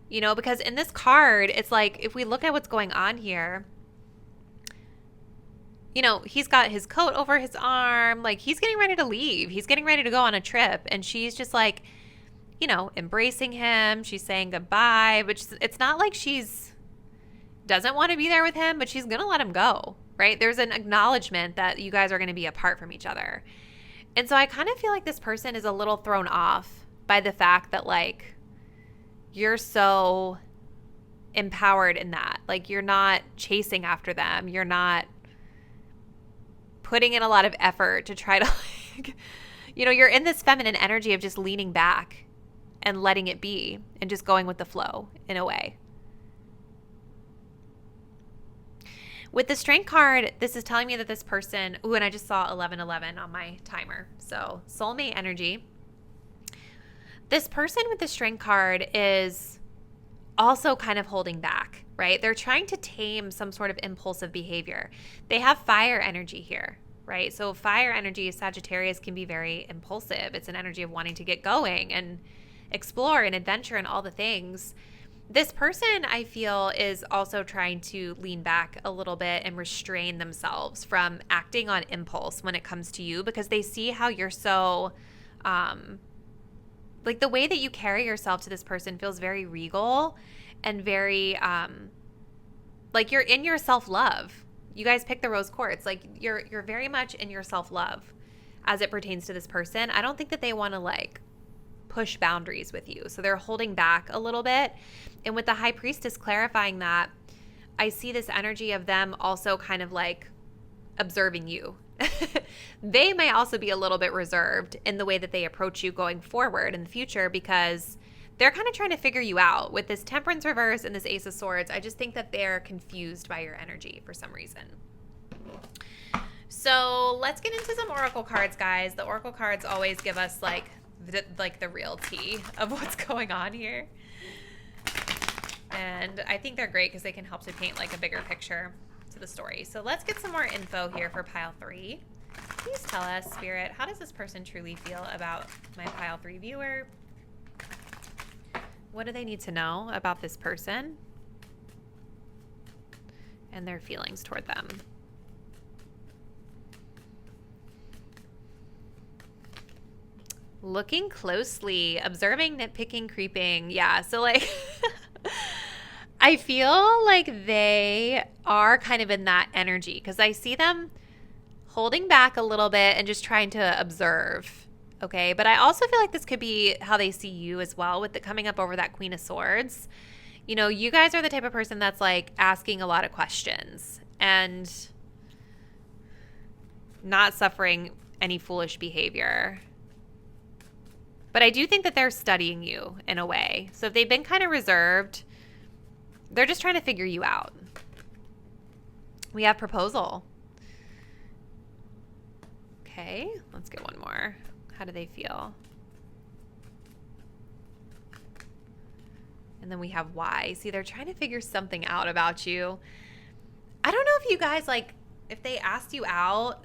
You know, because in this card, it's like if we look at what's going on here, you know, he's got his coat over his arm, like he's getting ready to leave. He's getting ready to go on a trip. And she's just like, you know, embracing him. She's saying goodbye, but it's not like she's doesn't want to be there with him, but she's going to let him go. right? There's an acknowledgement that you guys are going to be apart from each other. And so I kind of feel like this person is a little thrown off by the fact that, like, you're so empowered in that. Like, you're not chasing after them. You're not putting in a lot of effort to try to, like, you know, you're in this feminine energy of just leaning back and letting it be and just going with the flow in a way. With the Strength card, this is telling me that this person, ooh, and I just saw 1111 on my timer. So soulmate energy. This person with the Strength card is also kind of holding back, right? They're trying to tame some sort of impulsive behavior. They have fire energy here, right? So fire energy, Sagittarius, can be very impulsive. It's an energy of wanting to get going and explore and adventure and all the things. This person, I feel, is also trying to lean back a little bit and restrain themselves from acting on impulse when it comes to you, because they see how you're so, like, the way that you carry yourself to this person feels very regal and very, like, you're in your self-love. You guys pick the rose quartz. Like, you're very much in your self-love as it pertains to this person. I don't think that they want to, like, push boundaries with you. So they're holding back a little bit. And with the High Priestess clarifying that, I see this energy of them also kind of like observing you. They may also be a little bit reserved in the way that they approach you going forward in the future, because they're kind of trying to figure you out. With this Temperance reverse and this Ace of Swords, I just think that they're confused by your energy for some reason. So let's get into some Oracle cards, guys. The Oracle cards always give us like the real tea of what's going on here. And I think they're great because they can help to paint like a bigger picture to the story. So let's get some more info here for pile 3. Please tell us, Spirit, how does this person truly feel about my pile 3 viewer? What do they need to know about this person and their feelings toward them? Looking closely, observing, nitpicking, creeping. Yeah, so like I feel like they are kind of in that energy because I see them holding back a little bit and just trying to observe, okay? But I also feel like this could be how they see you as well, with the coming up over that Queen of Swords. You know, you guys are the type of person that's like asking a lot of questions and not suffering any foolish behavior. But I do think that they're studying you in a way. So if they've been kind of reserved, they're just trying to figure you out. We have proposal. Okay, let's get one more. How do they feel? And then we have why. See, they're trying to figure something out about you. I don't know if you guys, like, if they asked you out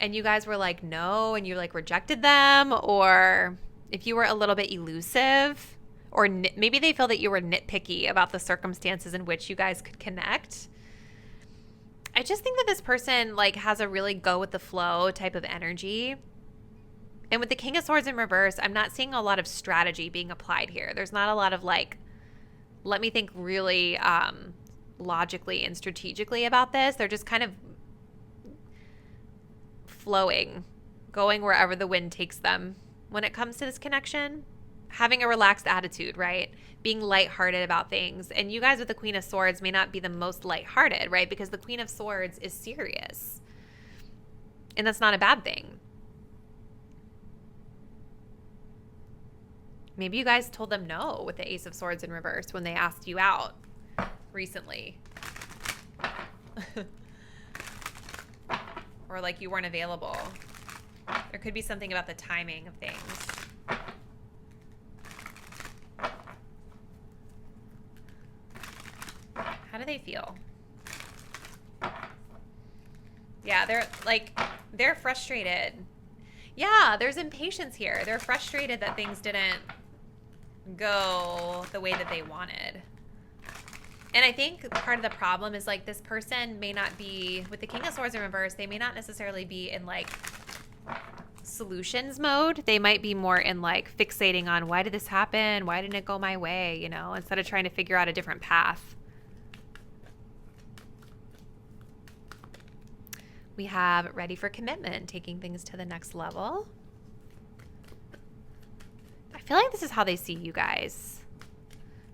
and you guys were like, no, and you like rejected them, or if you were a little bit elusive, or maybe they feel that you were nitpicky about the circumstances in which you guys could connect. I just think that this person like has a really go with the flow type of energy. And with the King of Swords in reverse, I'm not seeing a lot of strategy being applied here. There's not a lot of like, let me think really logically and strategically about this. They're just kind of flowing, going wherever the wind takes them. When it comes to this connection, having a relaxed attitude, right? Being lighthearted about things. And you guys with the Queen of Swords may not be the most lighthearted, right? Because the Queen of Swords is serious. And that's not a bad thing. Maybe you guys told them no with the Ace of Swords in reverse when they asked you out recently. Or like you weren't available. There could be something about the timing of things. How do they feel? Yeah, they're frustrated. Yeah, there's impatience here. They're frustrated that things didn't go the way that they wanted. And I think part of the problem is like this person may not be, with the King of Swords in reverse, they may not necessarily be in like solutions mode. They might be more in like fixating on why did this happen? Why didn't it go my way? You know, instead of trying to figure out a different path. We have ready for commitment, taking things to the next level. I feel like this is how they see you guys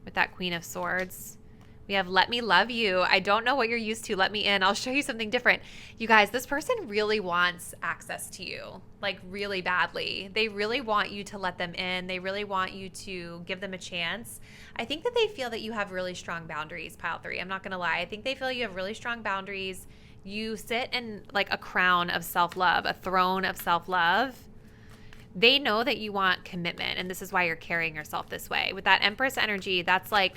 with that Queen of Swords. We have let me love you. I don't know what you're used to. Let me in. I'll show you something different. You guys, this person really wants access to you, like really badly. They really want you to let them in. They really want you to give them a chance. I think that they feel that you have really strong boundaries, pile 3. I'm not going to lie. I think they feel you have really strong boundaries. You sit in like a crown of self-love, a throne of self-love. They know that you want commitment, and this is why you're carrying yourself this way. With that Empress energy, that's like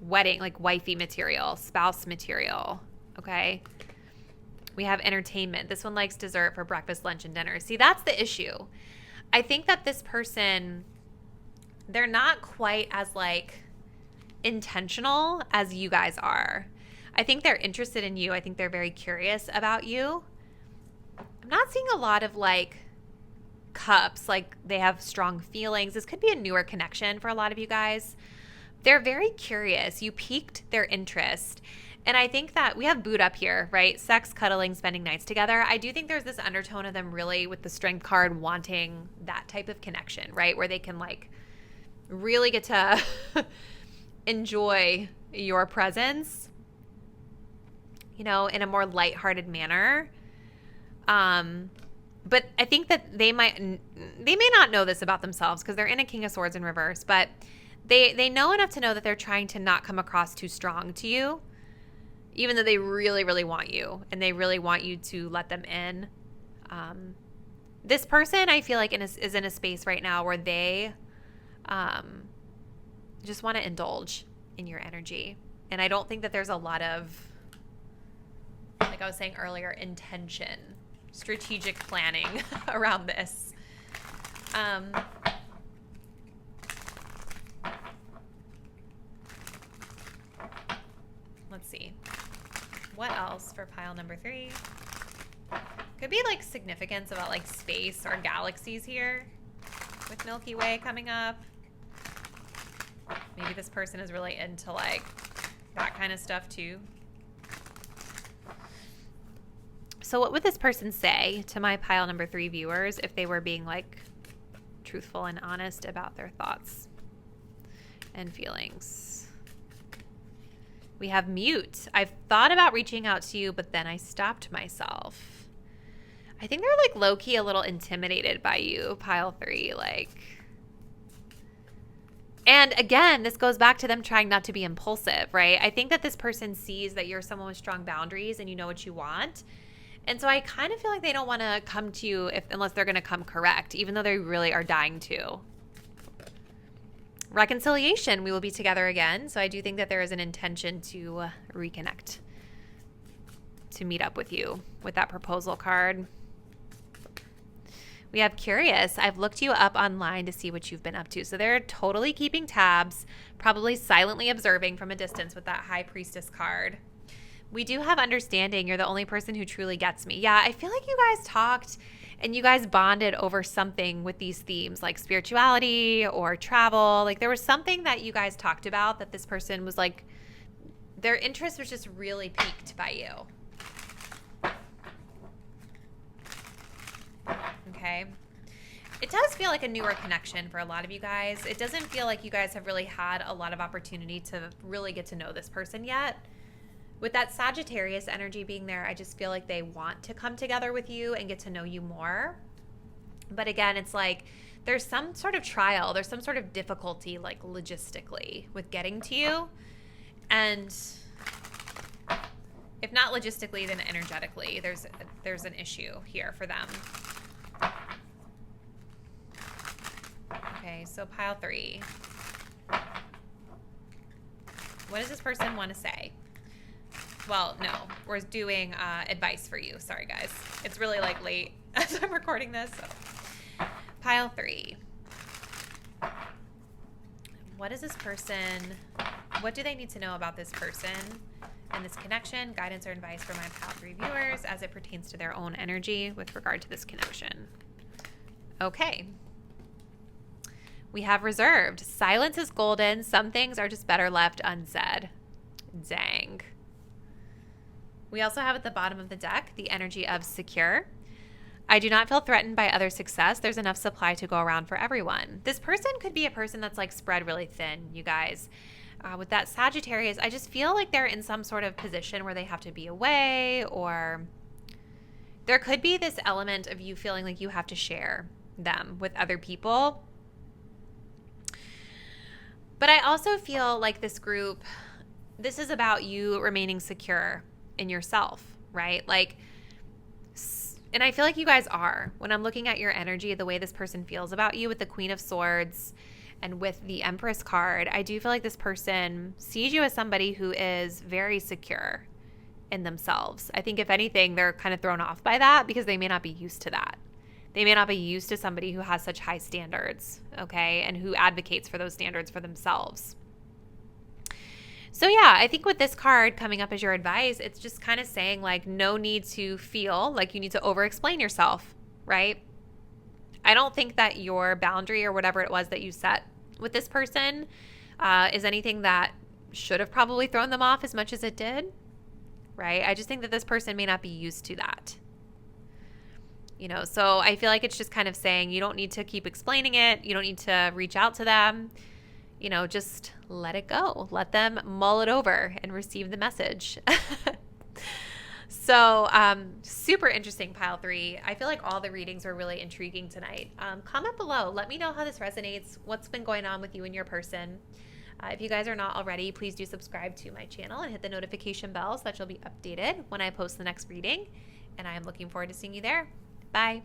wedding, like wifey material, spouse material, okay? We have entertainment. This one likes dessert for breakfast, lunch, and dinner. See, that's the issue. I think that this person, they're not quite as like intentional as you guys are. I think they're interested in you. I think they're very curious about you. I'm not seeing a lot of like cups, like they have strong feelings. This could be a newer connection for a lot of you guys. They're very curious. You piqued their interest. And I think that we have boot up here, right? Sex, cuddling, spending nights together. I do think there's this undertone of them really with the strength card wanting that type of connection, right? Where they can like really get to enjoy your presence, you know, in a more lighthearted manner. But I think that they may not know this about themselves because they're in a King of Swords in reverse, but they know enough to know that they're trying to not come across too strong to you, even though they really, really want you and they really want you to let them in. This person, I feel like is in a space right now where they just want to indulge in your energy. And I don't think that there's a lot of, like I was saying earlier, intention, strategic planning around this. Let's see. What else for pile number 3? Could be like significance about like space or galaxies here with Milky Way coming up. Maybe this person is really into like that kind of stuff too. So what would this person say to my pile number 3 viewers if they were being like truthful and honest about their thoughts and feelings? We have mute. I've thought about reaching out to you, but then I stopped myself. I think they're like low-key a little intimidated by you, pile 3. Like, and again, this goes back to them trying not to be impulsive, right? I think that this person sees that you're someone with strong boundaries and you know what you want. And so I kind of feel like they don't want to come to you unless they're going to come correct, even though they really are dying to. Reconciliation, we will be together again. So I do think that there is an intention to reconnect, to meet up with you with that proposal card. We have curious. I've looked you up online to see what you've been up to. So they're totally keeping tabs, probably silently observing from a distance with that High Priestess card. We do have understanding. You're the only person who truly gets me. Yeah, I feel like you guys talked and you guys bonded over something with these themes like spirituality or travel. Like there was something that you guys talked about that this person was like, their interest was just really piqued by you. Okay. It does feel like a newer connection for a lot of you guys. It doesn't feel like you guys have really had a lot of opportunity to really get to know this person yet. With that Sagittarius energy being there, I just feel like they want to come together with you and get to know you more. But again, it's like there's some sort of trial, there's some sort of difficulty like logistically with getting to you. And if not logistically, then energetically, there's an issue here for them. Okay, so pile 3. What does this person want to say? Well, no, we're doing advice for you. Sorry, guys. It's really like late as I'm recording this. So. Pile 3. What is this person? What do they need to know about this person and this connection? Guidance or advice for my pile 3 viewers as it pertains to their own energy with regard to this connection. Okay. We have reserved. Silence is golden. Some things are just better left unsaid. Dang. We also have at the bottom of the deck the energy of secure. I do not feel threatened by other success. There's enough supply to go around for everyone. This person could be a person that's like spread really thin, you guys. With that Sagittarius, I just feel like they're in some sort of position where they have to be away, or there could be this element of you feeling like you have to share them with other people. But I also feel like this group, this is about you remaining secure in yourself, right? Like, and I feel like you guys are. When I'm looking at your energy, the way this person feels about you with the Queen of Swords and with the Empress card, I do feel like this person sees you as somebody who is very secure in themselves. I think if anything, they're kind of thrown off by that because they may not be used to that. They may not be used to somebody who has such high standards, okay, and who advocates for those standards for themselves. So yeah, I think with this card coming up as your advice, it's just kind of saying like no need to feel like you need to over-explain yourself, right? I don't think that your boundary or whatever it was that you set with this person is anything that should have probably thrown them off as much as it did, right? I just think that this person may not be used to that. You know, so I feel like it's just kind of saying you don't need to keep explaining it. You don't need to reach out to them. You know, just let it go. Let them mull it over and receive the message. So super interesting, pile 3. I feel like all the readings were really intriguing tonight. Comment below. Let me know how this resonates. What's been going on with you and your person. If you guys are not already, please do subscribe to my channel and hit the notification bell so that you'll be updated when I post the next reading. And I am looking forward to seeing you there. Bye.